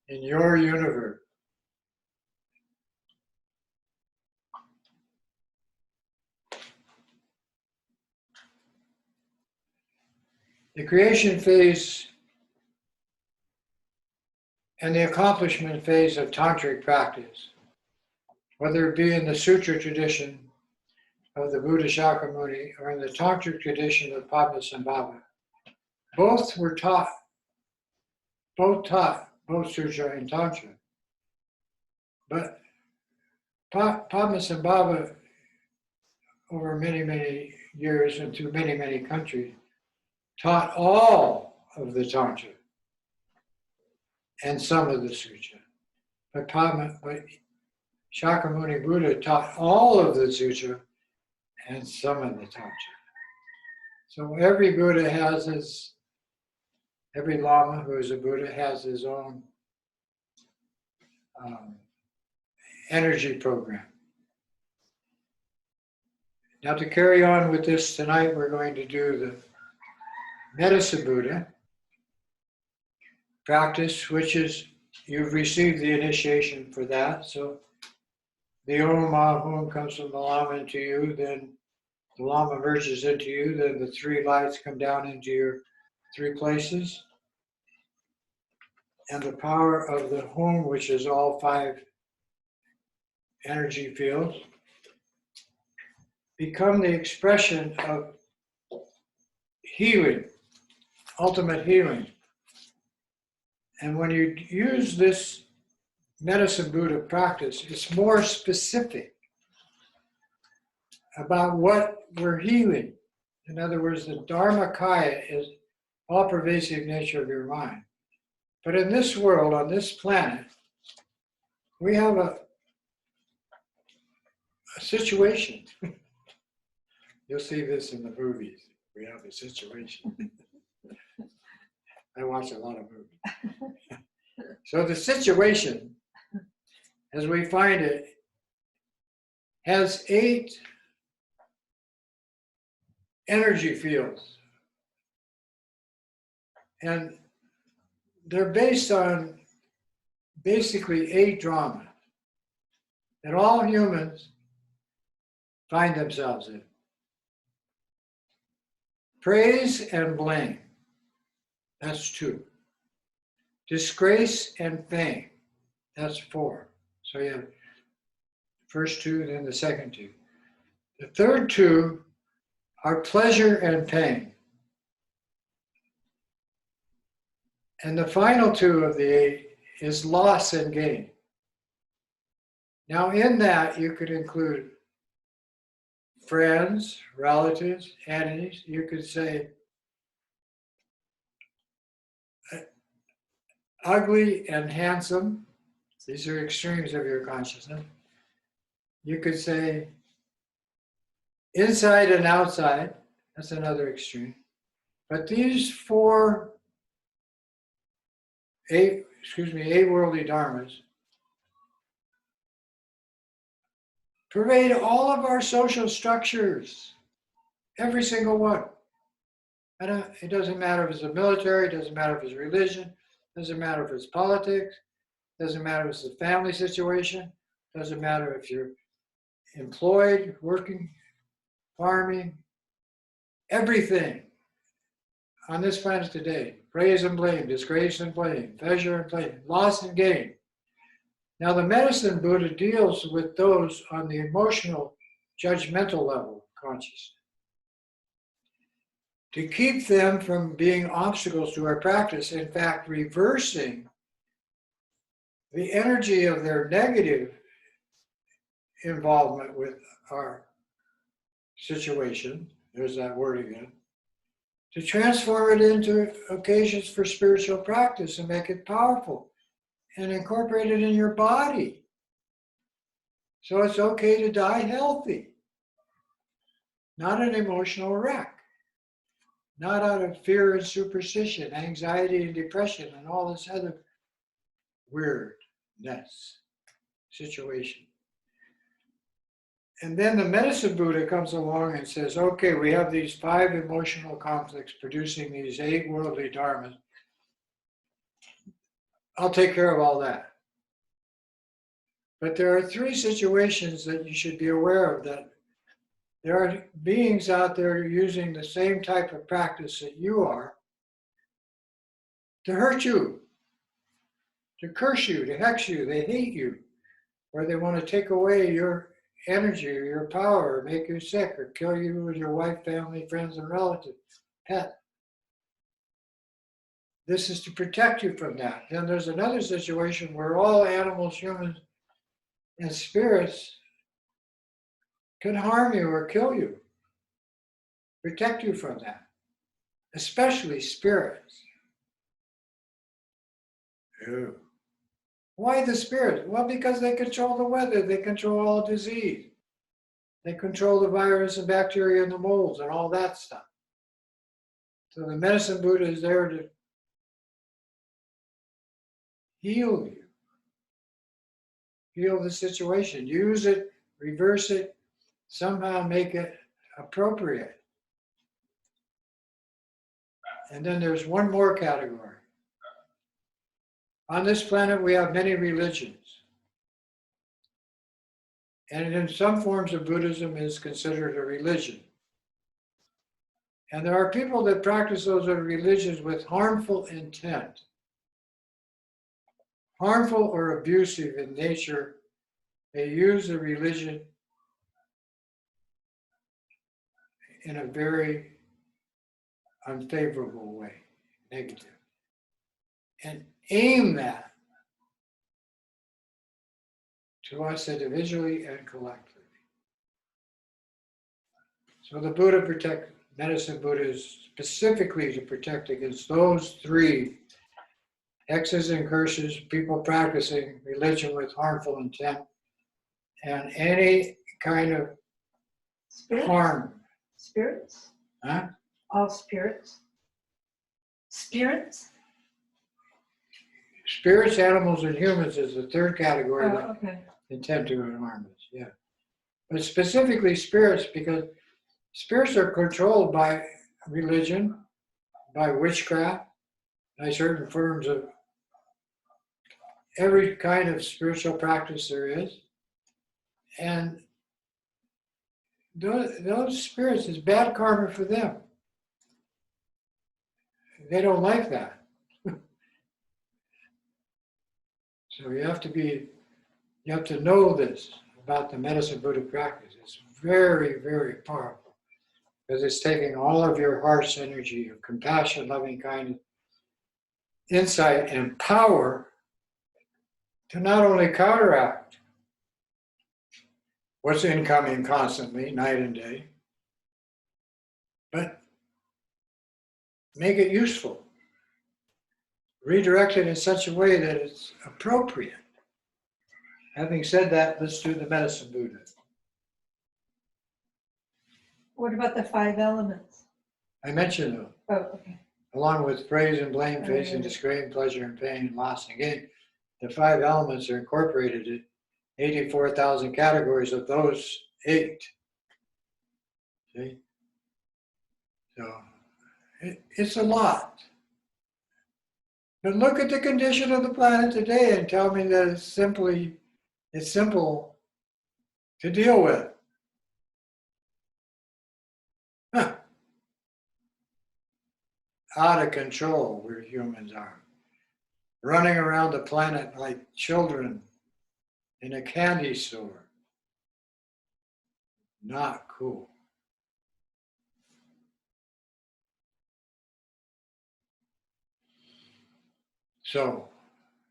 in your universe? The creation phase and the accomplishment phase of tantric practice, whether it be in the sutra tradition of the Buddha Shakyamuni or in the tantric tradition of Prajnaparamita, both taught both sutra and tantra. But Prajnaparamita, over many, many years and through many, many countries, taught all of the tantra and some of the sutra. But Shakyamuni Buddha taught all of the sutra and some of the tantra. So every Buddha has every Lama who is a Buddha has his own energy program. Now to carry on with this tonight, we're going to do the Medicine Buddha practice, which is, you've received the initiation for that. So the Om Ahum comes from the Lama into you, then the Lama merges into you, then the 3 lights come down into your 3 places. And the power of the Hum, which is all 5 energy fields, become the expression of healing, ultimate healing. And when you use this Medicine Buddha practice, it's more specific about what we're healing. In other words, the Dharmakaya is all-pervasive nature of your mind. But in this world, on this planet, we have a situation. You'll see this in the movies. We have a situation. I watch a lot of movies. So the situation, as we find it, has 8 energy fields. And they're based on basically 8 dramas that all humans find themselves in. Praise and blame, that's 2. Disgrace and fame, that's 4. So you have the first 2, then the second 2. The third 2 are pleasure and pain. And the final two of the 8 is loss and gain. Now in that you could include friends, relatives, enemies. You could say ugly and handsome. These are extremes of your consciousness. You could say inside and outside. That's another extreme. But these 8 worldly dharmas pervade all of our social structures, every single one. It doesn't matter if it's the military, it doesn't matter if it's religion, it doesn't matter if it's politics, it doesn't matter if it's a family situation, it doesn't matter if you're employed, working, farming, everything on this planet today, praise and blame, disgrace and blame, pleasure and blame, loss and gain. Now the medicine Buddha deals with those on the emotional, judgmental level of consciousness, to keep them from being obstacles to our practice, in fact, reversing the energy of their negative involvement with our situation, there's that word again, to transform it into occasions for spiritual practice and make it powerful and incorporate it in your body. So it's okay to die healthy, not an emotional wreck, not out of fear and superstition, anxiety and depression and all this other weirdness situation. And then the medicine Buddha comes along and says, okay, we have these 5 emotional conflicts producing these 8 worldly dharmas. I'll take care of all that. But there are 3 situations that you should be aware of, that there are beings out there using the same type of practice that you are to hurt you, to curse you, to hex you. They hate you, or they want to take away your energy or your power, or make you sick, or kill you with your wife, family, friends, and relatives, pet. This is to protect you from that. Then there's another situation where all animals, humans, and spirits can harm you or kill you, protect you from that, especially spirits. Ew. Why the spirits? Well, because they control the weather, they control all disease, they control the virus and bacteria and the molds and all that stuff. So the medicine Buddha is there to heal you, heal the situation, use it, reverse it, somehow make it appropriate. And then there's one more category. On this planet, we have many religions. And in some forms of Buddhism is considered a religion. And there are people that practice those religions with harmful intent, harmful or abusive in nature. They use the religion in a very unfavorable way, negative, and aim that to us individually and collectively. So the Buddha medicine Buddha is specifically to protect against those 3 hexes and curses, people practicing religion with harmful intent, and any kind of harm. Spirits? Huh? All spirits? Spirits? Spirits, animals, and humans is the 3rd category that Okay. intend to harm us, yeah. But specifically spirits, because spirits are controlled by religion, by witchcraft, by certain forms of every kind of spiritual practice there is. And those spirits is bad karma for them. They don't like that. So you have to know this about the medicine Buddha practice. It's very, very powerful. Because it's taking all of your heart's energy of compassion, loving kindness, insight, and power to not only counteract what's incoming constantly, night and day, but make it useful. Redirect it in such a way that it's appropriate. Having said that, let's do the medicine Buddha. What about the 5 elements? I mentioned them, Oh, okay. along with praise and blame, faith and Right. disgrace, pleasure and pain, loss and gain. The 5 elements are incorporated in 84,000 categories of those 8. See? So it's a lot. But look at the condition of the planet today and tell me that it's simple to deal with. Huh. Out of control where humans are. Running around the planet like children in a candy store. Not cool. So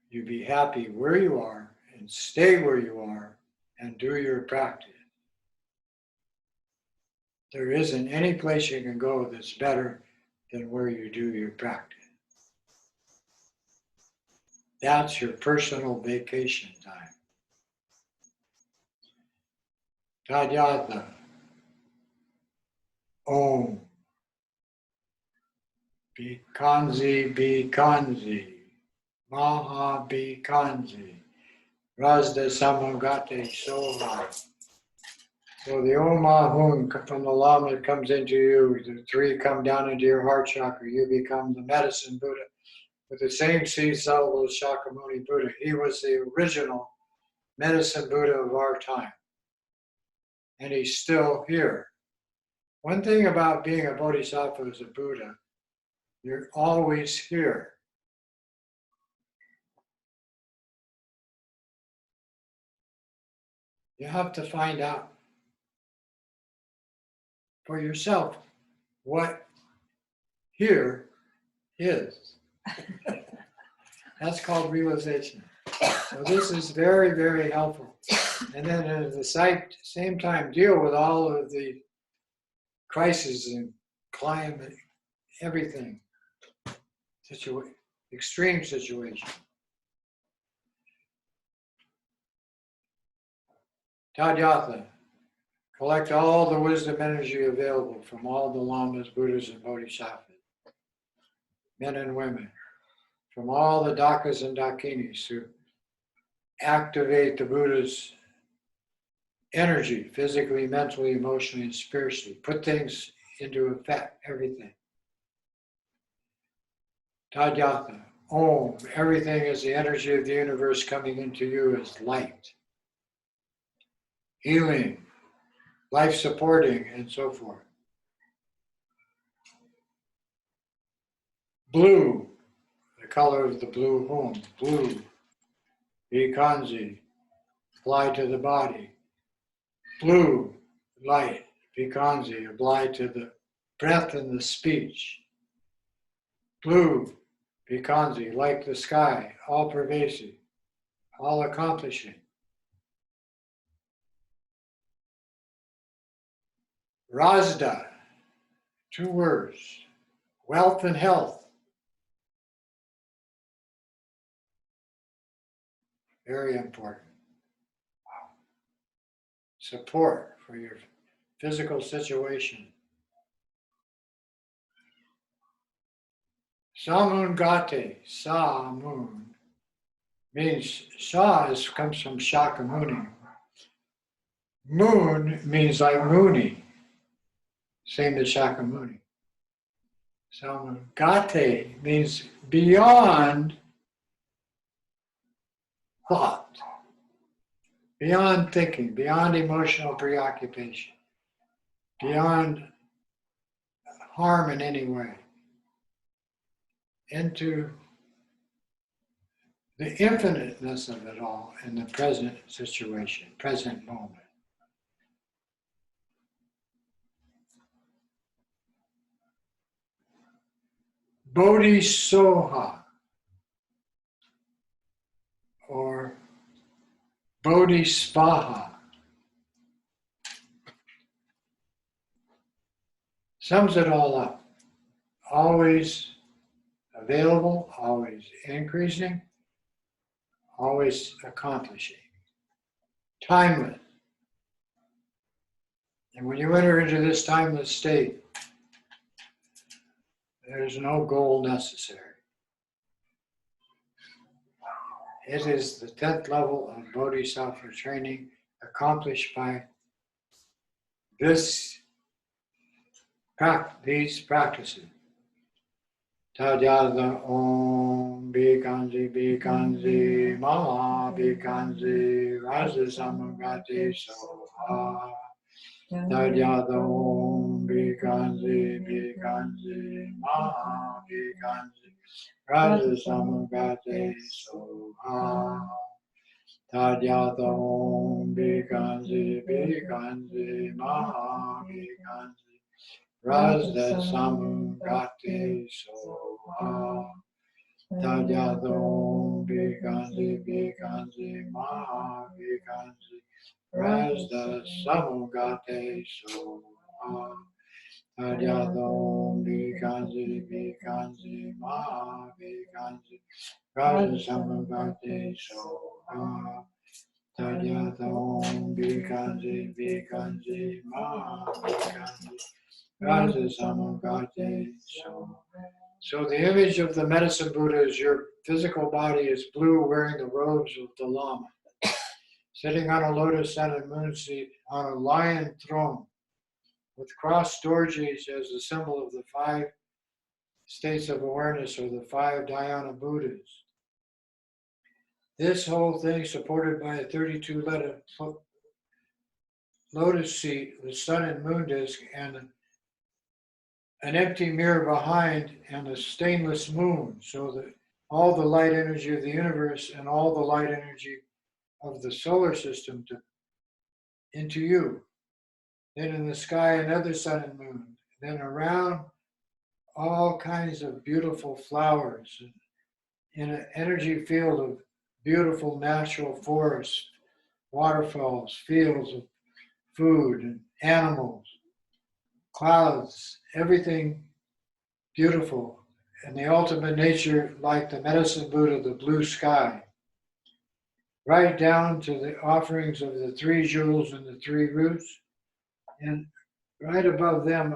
you be happy where you are and stay where you are and do your practice. There isn't any place you can go that's better than where you do your practice. That's your personal vacation time. Tadyatha. Om. Bikanzi, Bikanzi. Maha Bikanzi. Razda Samagate Soha. So the Om Ahum from the Lama comes into you, the 3 come down into your heart chakra, you become the medicine Buddha with the same seed cell as Shakyamuni Buddha. He was the original medicine Buddha of our time. And he's still here. One thing about being a bodhisattva as a Buddha, you're always here. You have to find out for yourself what here is. That's called realization. So this is very, very helpful. And then at the same time, deal with all of the crises and climate, everything, extreme situation. Tadyatha, collect all the wisdom energy available from all the lamas, Buddhas, and bodhisattvas, men and women, from all the dakas and dakinis who activate the Buddha's energy, physically, mentally, emotionally, and spiritually. Put things into effect, everything. Tadyatha, Om, everything is the energy of the universe coming into you as light. Healing, life supporting, and so forth. Blue, the color of the blue home, blue. Bikanzi, apply to the body. Blue, light, Bikanzi, apply to the breath and the speech. Blue, Bikanzi, like the sky, all pervasive, all accomplishing. Razda, 2 words, wealth and health. Very important. Support for your physical situation. Samun Gate, Sa-mun, means Sa comes from Shakyamuni. Moon means like Muni, same as Shakyamuni. Samun Gate means beyond thought, beyond thinking, beyond emotional preoccupation, beyond harm in any way, into the infiniteness of it all in the present situation, present moment. Bodhisoha or Bodhisvaha sums it all up. Always available, always increasing, always accomplishing. Timeless. And when you enter into this timeless state, there's no goal necessary. It is the 10th level of Bodhisattva training accomplished by these practices. Tadyada Om Bikanji Bikanji Mala Bikanji Raja Samagati Soha. Tadyada Om Bikanji Bikanji Mala Bikanji Raja Samagati Soha. Tadyada Om Bikanji Bikanji Mala Bikanji Raja Samagati Soha. Tadyada Bikanji Bikanji Maha Bikanji Raja Samagati Soha. Tadyada Bikanji Bikanji Maha Bikanji Raja Samagati Soha. Tadyada Bikanji Bikanji Maha Bikanji Raja Samagati Soha. So the image of the medicine Buddha is your physical body is blue, wearing the robes of the Lama, sitting on a lotus sun and moon seat on a lion throne, with crossed dorjes as the symbol of the 5 states of awareness, or the 5 dhyana Buddhas. This whole thing supported by a 32-letter lotus seat, the sun and moon disk, and an empty mirror behind, and a stainless moon, so that all the light energy of the universe and all the light energy of the solar system into you. Then in the sky, another sun and moon. Then around, all kinds of beautiful flowers, in an energy field of beautiful natural forests, waterfalls, fields of food and animals, clouds, everything beautiful, and the ultimate nature, like the medicine Buddha, the blue sky, right down to the offerings of the 3 jewels and the 3 roots, and right above them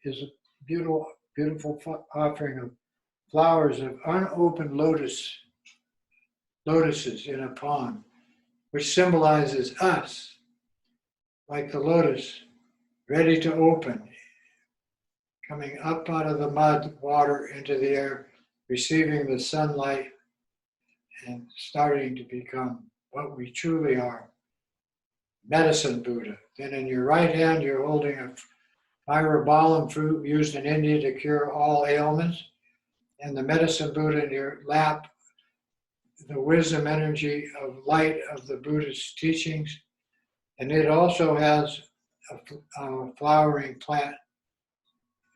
is a beautiful offering of flowers of unopened lotuses in a pond, which symbolizes us, like the lotus, ready to open, coming up out of the mud, water into the air, receiving the sunlight, and starting to become what we truly are, medicine Buddha. Then in your right hand, you're holding a myrobalan fruit used in India to cure all ailments, and the medicine Buddha in your lap, the wisdom energy of light of the Buddhist teachings, and it also has a flowering plant.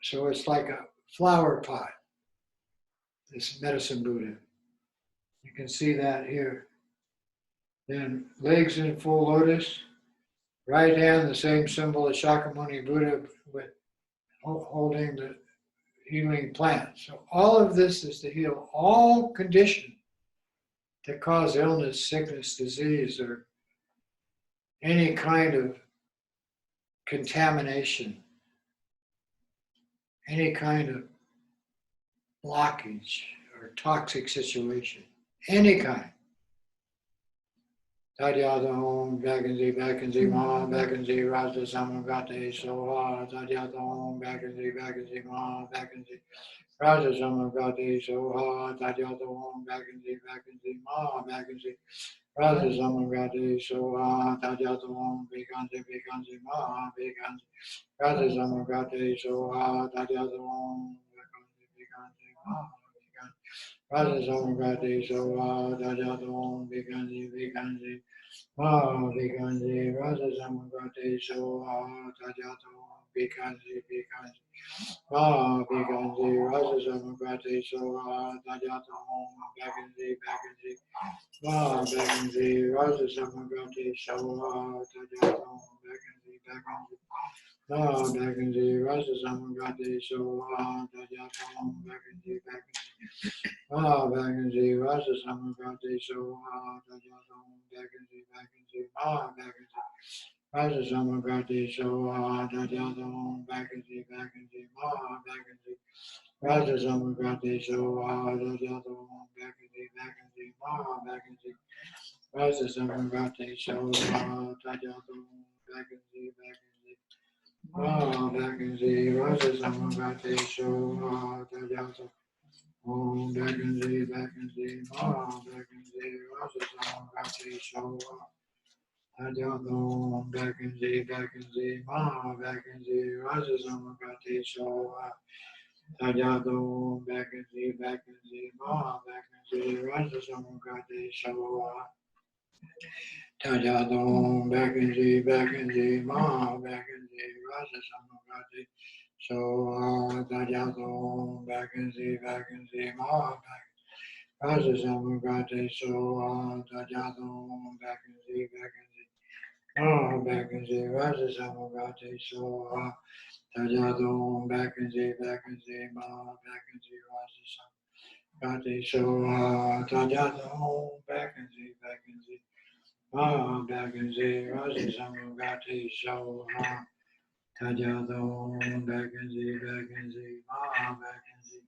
So it's like a flower pot, this medicine Buddha. You can see that here. Then legs in full lotus, right hand, the same symbol as Shakyamuni Buddha, with holding the healing plant. So all of this is to heal all conditions that cause illness, sickness, disease, or any kind of contamination, any kind of blockage or toxic situation, any kind. Tadyada Om Bhakanji Bhakanji Ma Bhakanji Raja Samagati Soha. Tadyada Om Bhakanji Bhakanji Ma Bhakanji Raja Samagati Soha. Tadyada Om Bhakanji Bhakanji Ma Bhakanji Raja Samagati Soha. Tadyada Om Bhakanji Bhakanji Ma Bhakanji Raja Samagati Soha. Tadyada Om Bhakanji Bhakanji Ma Bhakanji Raja Samagati Soha. Tadyada Om Bhakanji Bhakanji Bhakanji Raja Samagati Soha. Tadyada Om Bikanji, Bikanji. Ma Bikanji, Rasa Samagati Soha, Tajata Om, Bakanji, Bakanji. Ma Bakanji, Rasa Samagati Soha, Tajata Om, Bakanji, Bakanji. Ma Bakanji, Rasa Samagati Soha, Tajata Om, Bakanji, Bakanji. Ma Bakanji, Rasa Samagati Soha, Tajata Om, Bakanji, Bakanji. Ma Bakanji. Rasa Samagati Soha, Tajata Om, Bakanji, Bakanji. Ma Bakanji. Raja Samagati Soha, Tajata Om, Bakanji, Bakanji. Ma Bakanji. Rasa Samagati Soha, Tajata Om, Bakanji, Bakanji. Ma Bakanji, Rasa Samagati Soha, Tajata Om, Bakanji, Bakanji. Ma Bakanji, Rasa Samagati Soha. Tajata Om, Bakanji, Bakanji. Ma Bakanji, Rasa Samagati Soha. Tajata Om, Bakanji, Bakanji. Ma Bakanji, Rasa Samagati Soha. Tajata Om, Bakanji, Bakanji. Ma Bakanji, Rasa Samagati Soha. Tajata Om, Bakanji, Bakanji. Ma Rasa Samagati Soha. Tajata Om, Bakanji, Bakanji. Ma Bakanji, Rasa Samagati Soha. Tajata Om, Bakanji, Bakanji. Ma Bakanji, Rasa Samagati Soha. Tajata Om, Bakanji, Bakanji. Ma Bakanji, Rasa Samagati Soha. Tajata Om, Bakanji, Bakanji. Ma Bakanji,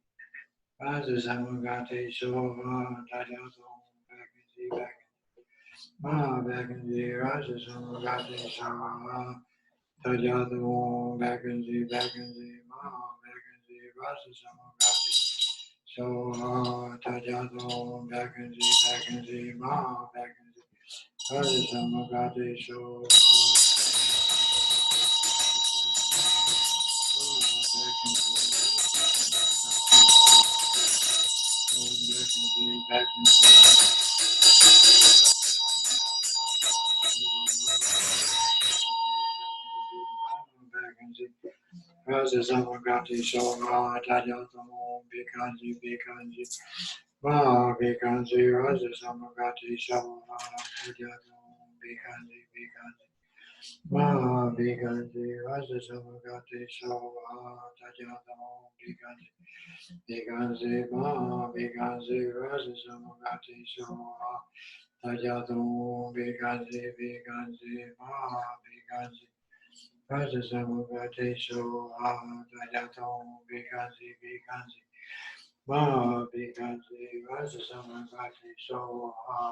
Rasa Samagati Soha. Tajata Om, Bakanji, Bakanji. Ma Bakanji, Rasa Samagati Soha. Tajata Om, Bakanji, Bakanji. Ma Bakanji, Rasa Samagati Soha. Tajata Om, Bakanji, Bakanji. Ma Bakanji, Rasa Samagati Soha. Rasa Samagati Soha, Tajata Om, Bikanji, Bikanji. Ma Bikanji, Rasa Samagati Soha, Tajata Om, Bikanji, Bikanji. Ma Bikanji, Rasa Samagati Soha, Tajata Om, Bikanji, Bikanji. Ma Bikanji, Rasa Samagati Soha, Tajata Om, Bikanji, Bikanji. Ma Bikanji. Rasa Samagati Soha, Tajata Om, Bikanji, Bikanji. Ma Bikanji, Rasa Samagati Soha.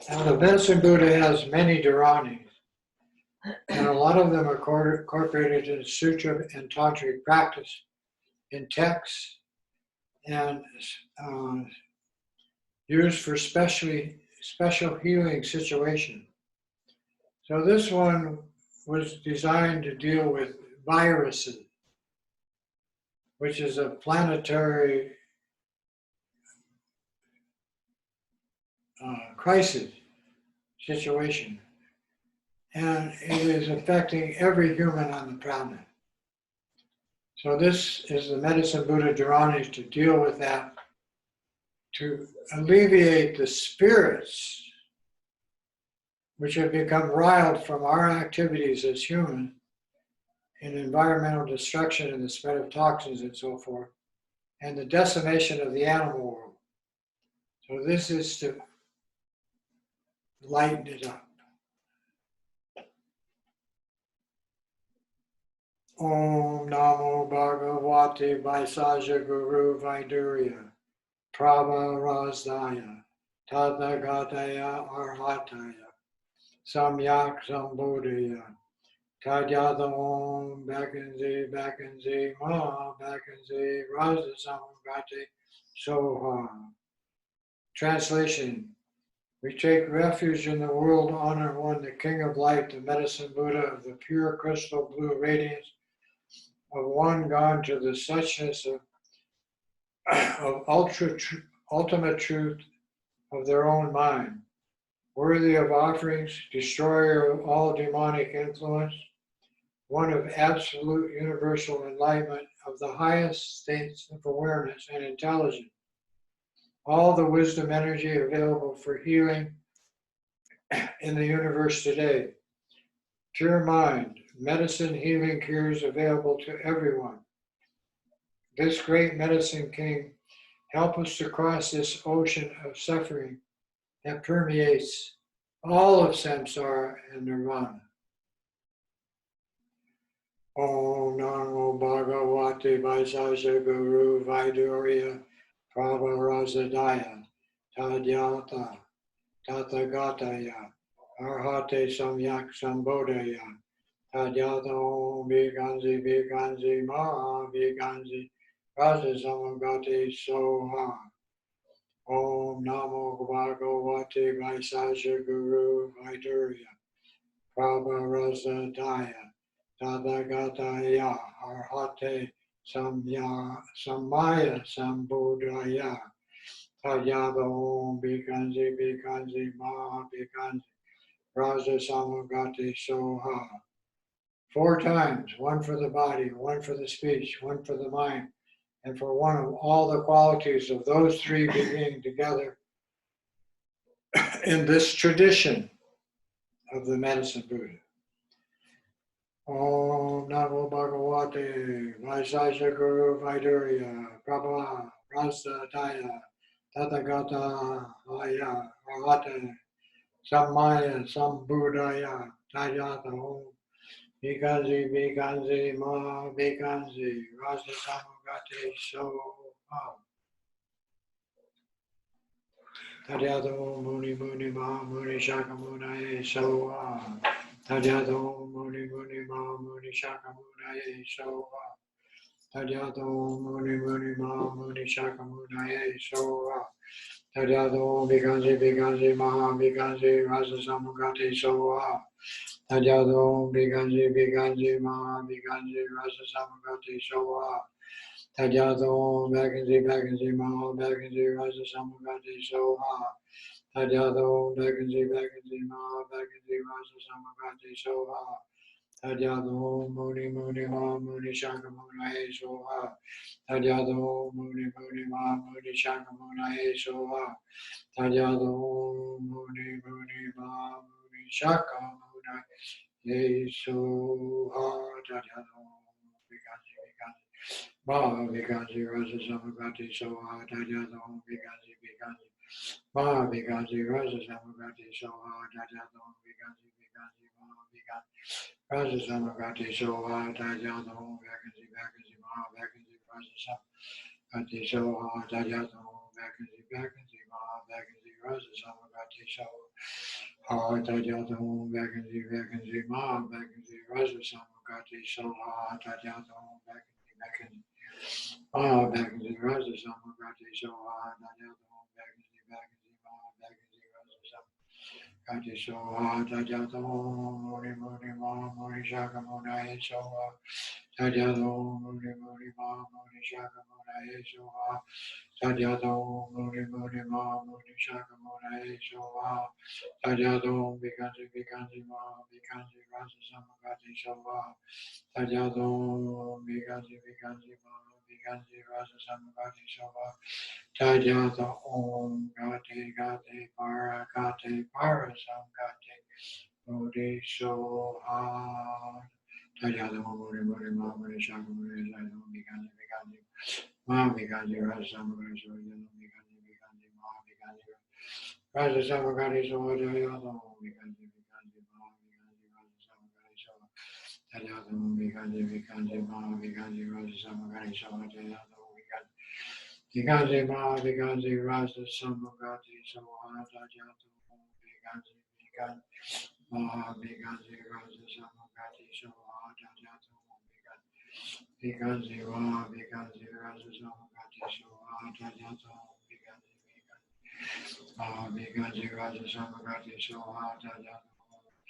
Now the medicine Buddha has many Dharanis, and a lot of them are incorporated in sutra and tantric practice in texts and used for special healing situation. So this one was designed to deal with viruses, which is a planetary crisis situation. And it is affecting every human on the planet. So this is the medicine Buddha Dharanis to deal with that, to alleviate the spirits which have become riled from our activities as humans in environmental destruction and the spread of toxins and so forth, and the decimation of the animal world. So this is to lighten it up. Om Namo Bhagavate Vaisaja Guru Vaidurya Prabharazdaya Tathagataya Arhataya Samyak Sambodhaya Tajata Om Bakanzi Bakanzi Ma Bakanzi Raza Samagati Soha. Translation: we take refuge in the world, honor one, the King of Light, the medicine Buddha of the pure crystal blue radiance of one gone to the suchness of ultimate truth of their own mind. worthy of offerings, destroyer of all demonic influence, one of absolute universal enlightenment of the highest states of awareness and intelligence, all the wisdom energy available for healing in the universe today. Pure mind, medicine, healing, cures available to everyone. This great medicine king, help us to cross this ocean of suffering that permeates all of samsara and nirvana. Om Namo Bhagavate Vaisesha Guru Vaidurya Prabharazadaya Tadyata Tathagataya Arhate Samyak Sambodhaya Tadyata Om Viganzi Viganzi Maha Viganzi Raja Samagate Soha Om Namo Bhagavate Vaisesha Guru Vaidurya Prabharazadaya Tadhagataya Arhate Samaya Sambuddhaya Tadyata Om Bhikanji Bhikanji Maha Bhikanji Raja Samagati Soha. 4 times, one for the body, one for the speech, one for the mind, and for one of all the qualities of those 3 being together in this tradition of the medicine Buddha. Om Namo Bhagavate Vaisesha Guru Vaidurya Prabha Rasa Daya Tathagata Aya Arhate Sammaya Sambuddhaya Tadyata Om Vikanzi Vikanzi Ma Vikanzi Rasa Samagate Soha Tadyata Om Muni Muni Ma Muni Shakyamuni Soha Tadyata Om Muni Muni Ma Muni Shakyamuni Soha Tadyata Om Muni Muni Ma Muni Shakyamuni Soha Tadyata Om Vikanzi Vikanzi Ma Vikanzi Rasa Samagati Soha Tadyata Om Vikanzi Vikanzi Ma Vikanzi Rasa Samagati Soha Tadyata Om Vikanzi Ma Vikanzi Rasa Samagati Soha Tadyata Om Vikanzi Ma Vikanzi Rasa Samagati Soha Tadyata Om Muni Muni Ma Muni Shakyamuni Soha Tadyata Om Muni Muni Ma Muni Shakyamuni Soha Tadyata Om Muni Muni Ma Muni Shakyamuni Soha Tadyata Om Vikanzi Vikanzi Ma Vikanzi Rasa Samagati Soha Tadyata Om Vikanzi Vikanzi Ma Vikanzi Rasa Samagati Soha Tadyata Om Vikanzi Vikanzi Ma Vikanzi Rasa Samagati Soha Tadyata Om Vikanzi Vikanzi Ma Vikanzi Rasa Samagati Soha Tadyata Om Vikanzi Vikanzi Ma Vikanzi Rasa Samagati Soha Tadyata Om Vikanzi Vikanzi Ma Vikanzi Rasa Samagati Soha Tadyata Om Vikanzi Vikanzi Ma Vikanzi Rasa Samagati Soha Tadyata Om Vikanzi Vikanzi Ma Vikanzi Rasa Samagati Soha Tadyata Om Muni Muni Ma Muni Shakyamuni Soha Tadyata Om Muni Muni Ma Muni Shakyamuni Soha Tadyata Om Muni Muni Ma Muni Shakyamuni Soha Tadyata Om Vikanzi Vikanzi Ma Vikanzi Rasa Samagati Soha Tadyata Om Vikanzi Vikanzi Ma Vikanzi Rasa Samagati Soha Tadyata Om Gate Gate Para Samgate Bodhi Soha Tadyata Om Muni Muni Ma Muni Shakyamuni Soha Vikanzi Vikanzi Ma Vikanzi Rasa Samagati Soha Vikanzi Vikanzi Ma Vikanzi Rasa Samagati Soha Tadyata Om Vikanzi Vikanzi Ma Vikanzi Rasa Samagati Soha Tadyata Om Vikanzi Vikanzi Ma Vikanzi Rasa Samagati Soha Tadyata Om Vikanzi Ma Vikanzi Rasa Samagati Soha Tadyata Om Vikanzi Vikanzi Ma Vikanzi Rasa Samagati Soha Tadyata Om Vikanzi Ma Vikanzi Rasa Samagati Soha Tadyata Om Vikanzi Vikanzi Ma Vikanzi Rasa Samagati Soha Tadyata Om Vikanzi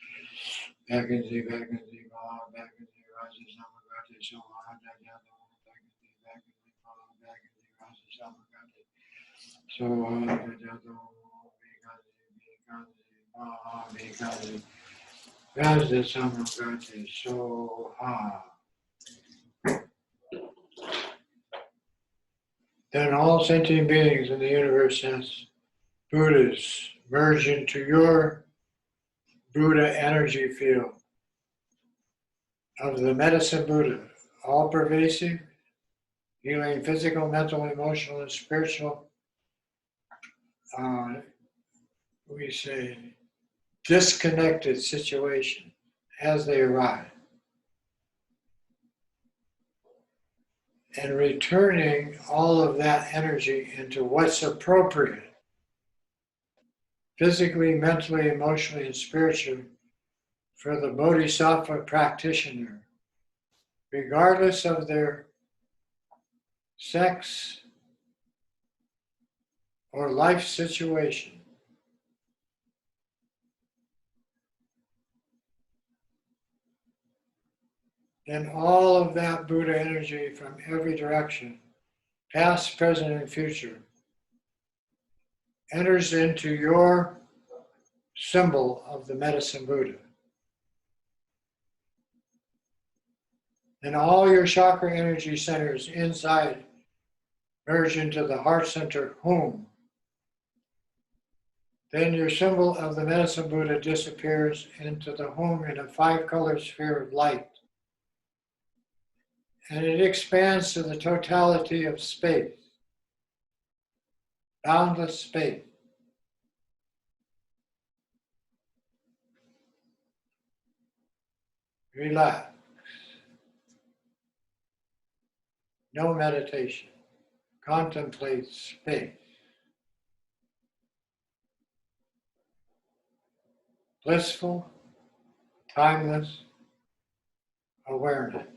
Vikanzi Ma Vikanzi Rasa Samagati Soha Tadyata Om Vikanzi Vikanzi Ma Vikanzi Rasa Samagati Soha Tadyata Om Vikanzi Vikanzi Ma Gazda Samagati Soha. Then all sentient beings in the universe as Buddhas merge into your Buddha energy field of the medicine Buddha, all pervasive, healing physical, mental, emotional, and spiritual. We say disconnected situation as they arrive. And returning all of that energy into what's appropriate, physically, mentally, emotionally, and spiritually, for the Bodhisattva practitioner, regardless of their sex or life situation. And all of that Buddha energy from every direction, past, present, and future, enters into your symbol of the medicine Buddha. And all your chakra energy centers inside merge into the heart center home. Then your symbol of the medicine Buddha disappears into the home in a 5-color sphere of light. And it expands to the totality of space, boundless space. Relax. No meditation. Contemplate space. Blissful, timeless awareness.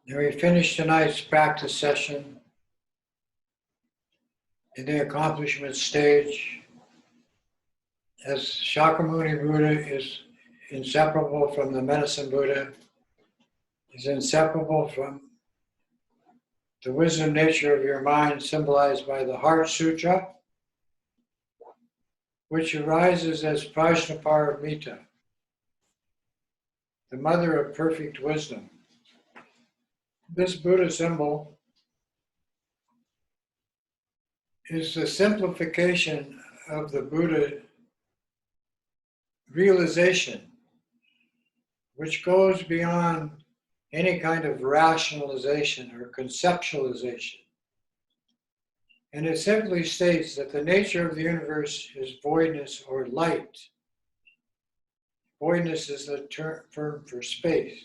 And we finished tonight's practice session in the accomplishment stage, as Shakyamuni Buddha is inseparable from the medicine Buddha, is inseparable from the wisdom nature of your mind, symbolized by the Heart Sutra, which arises as Prajnaparamita, the mother of perfect wisdom. This Buddha symbol is the simplification of the Buddha realization, which goes beyond any kind of rationalization or conceptualization. And it simply states that the nature of the universe is voidness or light. Voidness is the term for space.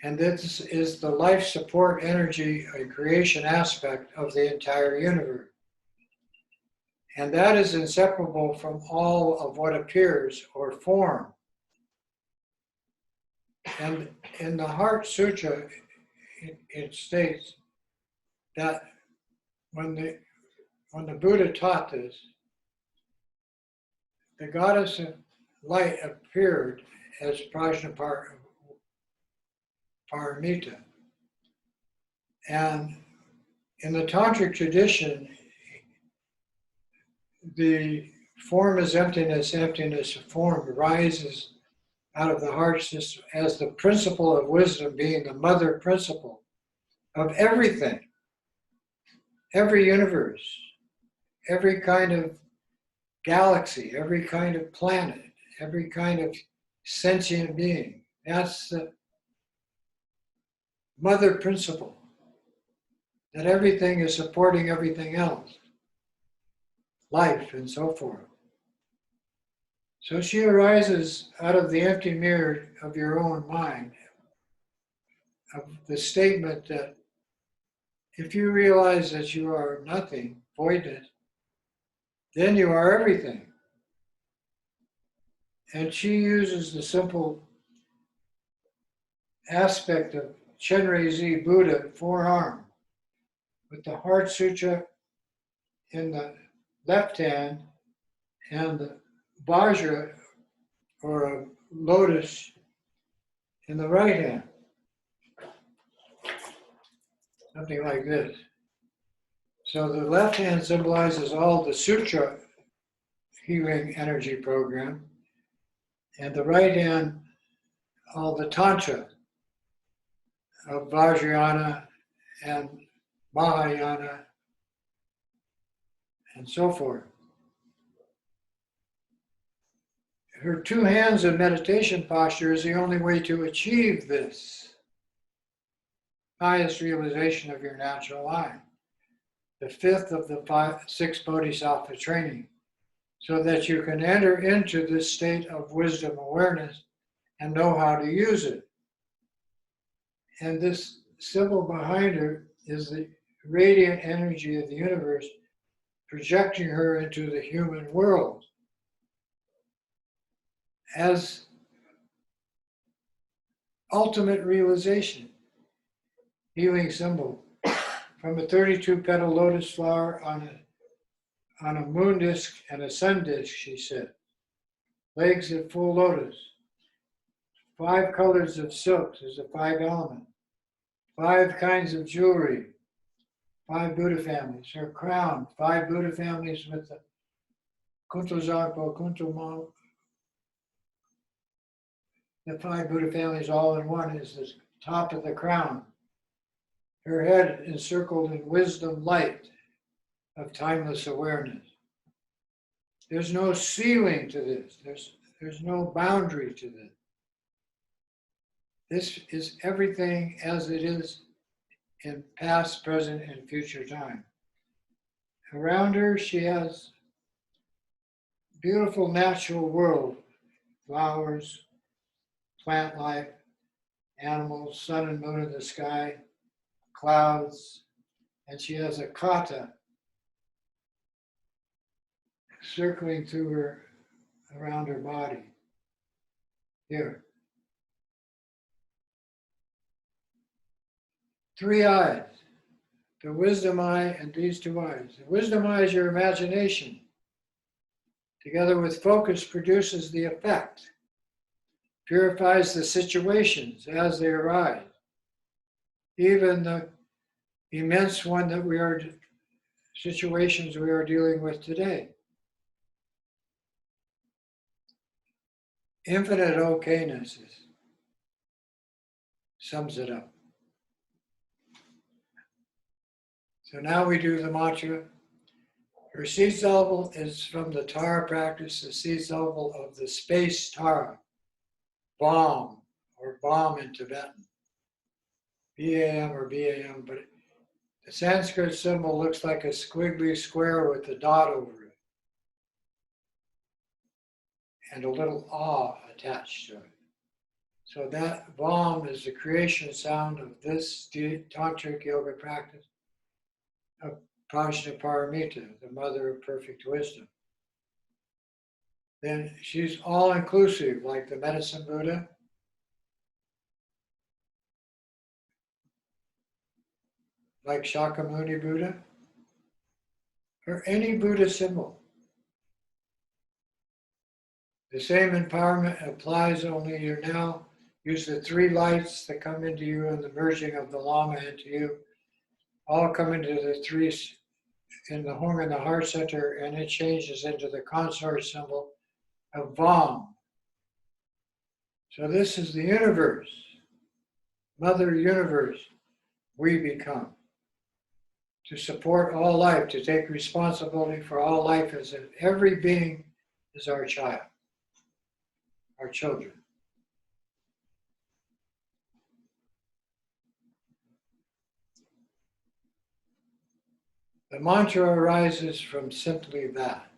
And this is the life support energy and creation aspect of the entire universe. And that is inseparable from all of what appears or form. And in the Heart Sutra, it states that when the Buddha taught this, the goddess of light appeared as Prajnaparamita. And in the Tantric tradition, the form is emptiness, emptiness of form rises out of the heart system as the principle of wisdom, being the mother principle of everything, every universe, every kind of galaxy, every kind of planet, every kind of sentient being. That's the mother principle, that everything is supporting everything else, life and so forth. So she arises out of the empty mirror of your own mind, of the statement that if you realize that you are nothing, voidness, then you are everything. And she uses the simple aspect of Chenrezig Buddha, forearm, with the Heart Sutra in the left hand and the Vajra, or a lotus, in the right hand. Something like this. So the left hand symbolizes all the sutra healing energy program, and the right hand, all the tantra of Vajrayana and Mahayana and so forth. Her two hands in meditation posture is the only way to achieve this highest realization of your natural mind, the fifth of the six bodhisattva training, so that you can enter into this state of wisdom awareness and know how to use it. And this symbol behind her is the radiant energy of the universe projecting her into the human world as ultimate realization, healing symbol. From a 32-petal lotus flower on a moon disk and a sun disk, she said. Legs of full lotus. 5 colors of silks is the 5 element. 5 kinds of jewelry. 5 Buddha families. Her crown. 5 Buddha families with the Kuntozangpo, Kuntumo. The 5 Buddha families all in one is the top of the crown. Her head encircled in wisdom light of timeless awareness. There's no ceiling to this. There's no boundary to this. This is everything as it is in past, present, and future time. Around her, she has beautiful natural world, flowers, plant life, animals, sun and moon in the sky, clouds, and she has a kata circling through her, around her body. Here. three eyes, the wisdom eye and these two eyes. The wisdom eye is your imagination. Together with focus produces the effect, purifies the situations as they arise. Even the immense one that situations we are dealing with today. Infinite okayness sums it up. So now we do the mantra. Her seed level is from the Tara practice, the seed level of the space Tara, bomb, or bomb in Tibetan. BAM or BAM, but the Sanskrit symbol looks like a squiggly square with a dot over it and a little ah attached to it. So that bomb is the creation sound of this tantric yoga practice of Prajnaparamita, the mother of perfect wisdom. Then she's all inclusive, like the medicine Buddha. Like Shakyamuni Buddha, or any Buddha symbol. The same empowerment applies, only you now use the three lights that come into you and the merging of the Lama into you, all come into the three in the home and the heart center, and it changes into the consort symbol of Vam. So this is the universe, Mother Universe, we become. To support all life, to take responsibility for all life, as if every being is our child, our children. The mantra arises from simply that.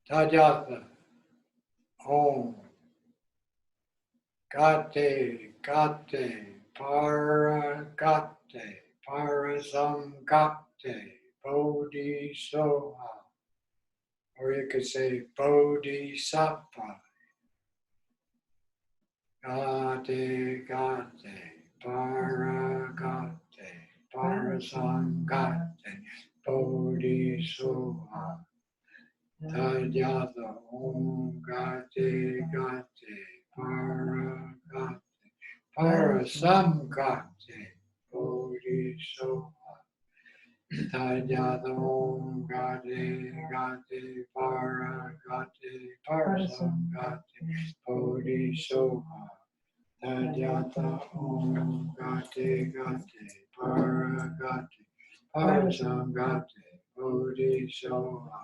Tadyatma, Om, Gate, Paragate, Parasamgate, Bodhisoha. Or you could say Bodhisattva. Gate, Paragate, Parasamgate, Bodhisoha. Tadyata Om Gate, Paragate, Parasamgate, Bodhisoha. Tadyata Om Gate, Paragate, Parasamgate, Bodhisoha. Tadyata Om Gate, Paragate, Parasamgate, Bodhisoha.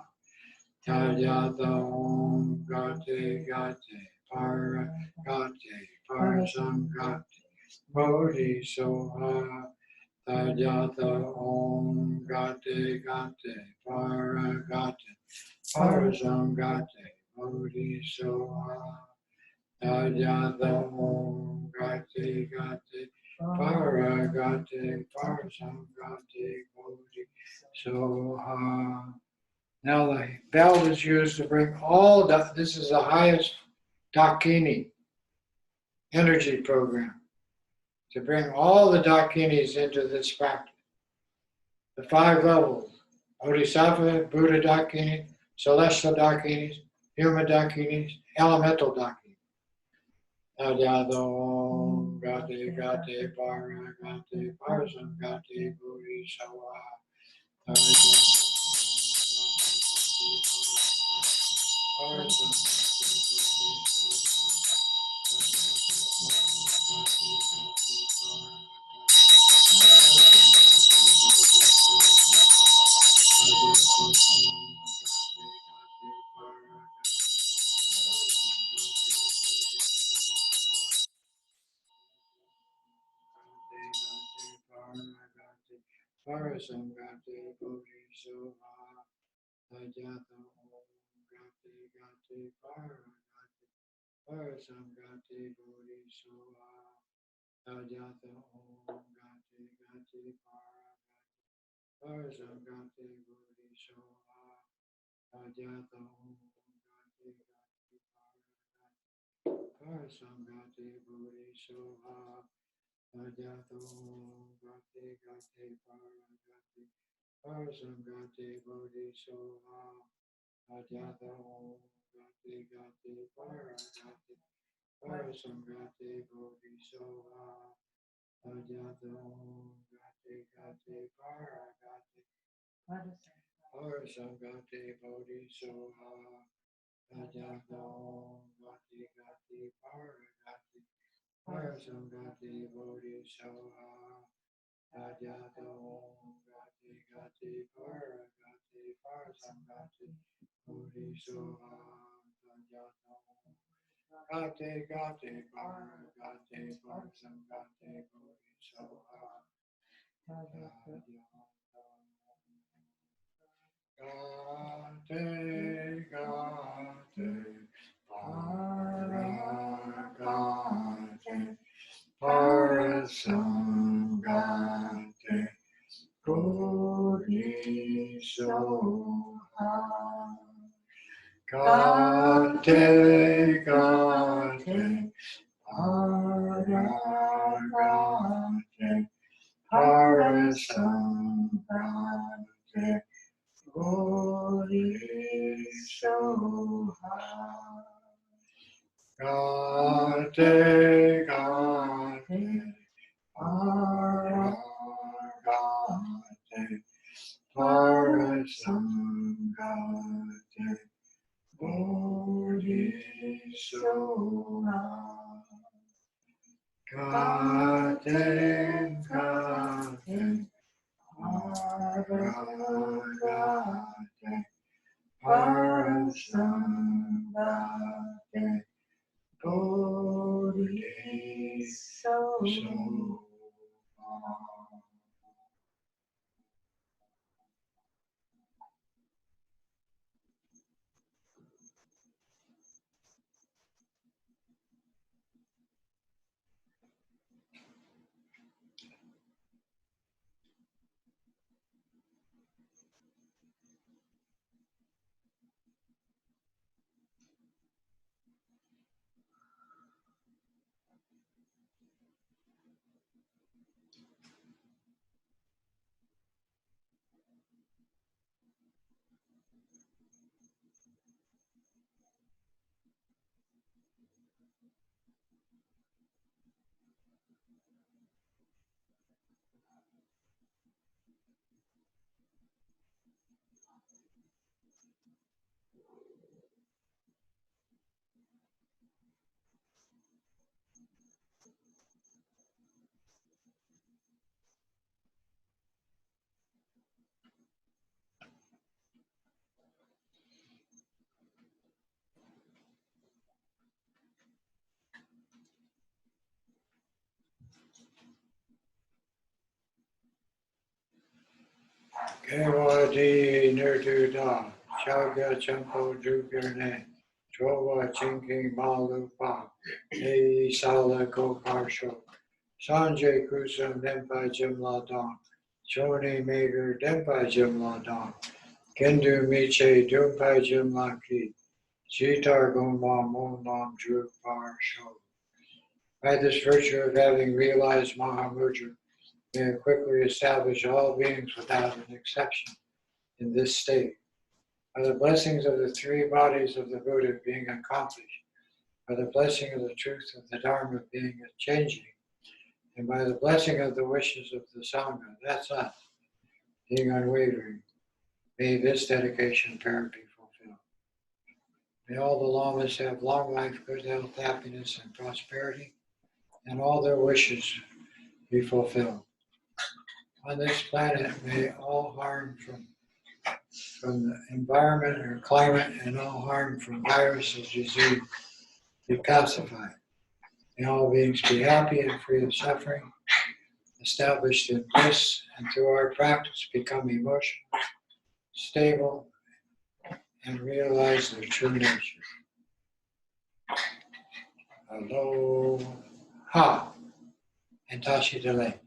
Tadyata Om Gate, Paragate, Parasamgate, Bodhisoha. Tadyata Om Gate, Paragate, Parasamgate, Bodhisoha. Tadyata Om Gate, Paragate, Parasamgate, Bodhisoha. Now the bell is used to bring all, this is the highest Dakini energy program, to bring all the Dakinis into this practice. The 5 levels, Bodhisattva, Buddha Dakini, Celestial Dakinis, Human Dakinis, Elemental Dakinis. Tadyata Om Gate, Paragate, Parasamgate, Bodhisoha. Parasamgate, Bodhisoha. Tadyata Om Gate, Paragate, Parasamgate, Bodhisoha. Tadyata Om Gate, Paragate, Parasamgate, Bodhisoha. Tadyata Om Gate, Paragate, Samgate Bodhi Soha Ajato Gate Gate Paragate Parasamgate Bodhi Soha Ajato Gate Gate Paragate Parasamgate Bodhi Soha Ajato Gate Gate Paragate Parasamgate Bodhi Soha Ajato Gati Gati Paragati Parasamgati Bodhi Soha Ajato Gati Gati Paragati Parasamgati Bodhi Soha Ajato Gati Gati Paragati Parasamgati Bodhi Soha Ajato Gate Gate Paragate Parasamgate Bodhi Soha Gate Gate Paragate Parasamgate Bodhi Soha Gate Gate Paragate Parasamgate Bodhi Soha Gate Gate Paragate Parasamgate Bodhi Soha. Kewadi Nirduda, Shagya Champo Jugerne, Trova Chinking Malupa, E Sala Gokarsho, Sanjay Kusum Dempa Jimla Dong, Choni Mager Dempa Jimla Dong, Kendu Miche Dumpa Jimla Ki, Jitar Gomba Monam Drupar Sho. By this virtue of having realized Mahamudra, we have quickly established all beings without an exception in this state. By the blessings of the three bodies of the Buddha being accomplished, by the blessing of the truth of the Dharma being changing, and by the blessing of the wishes of the Sangha, that's us, being unwavering, may this dedication prayer be fulfilled. May all the lamas have long life, good health, happiness, and prosperity, and all their wishes be fulfilled. On this planet, may all harm from the environment or climate and all harm from viruses, disease be pacified. May all beings be happy and free of suffering, established in bliss, and through our practice become emotional, stable, and realize their true nature. Aloha and Tashi Delay.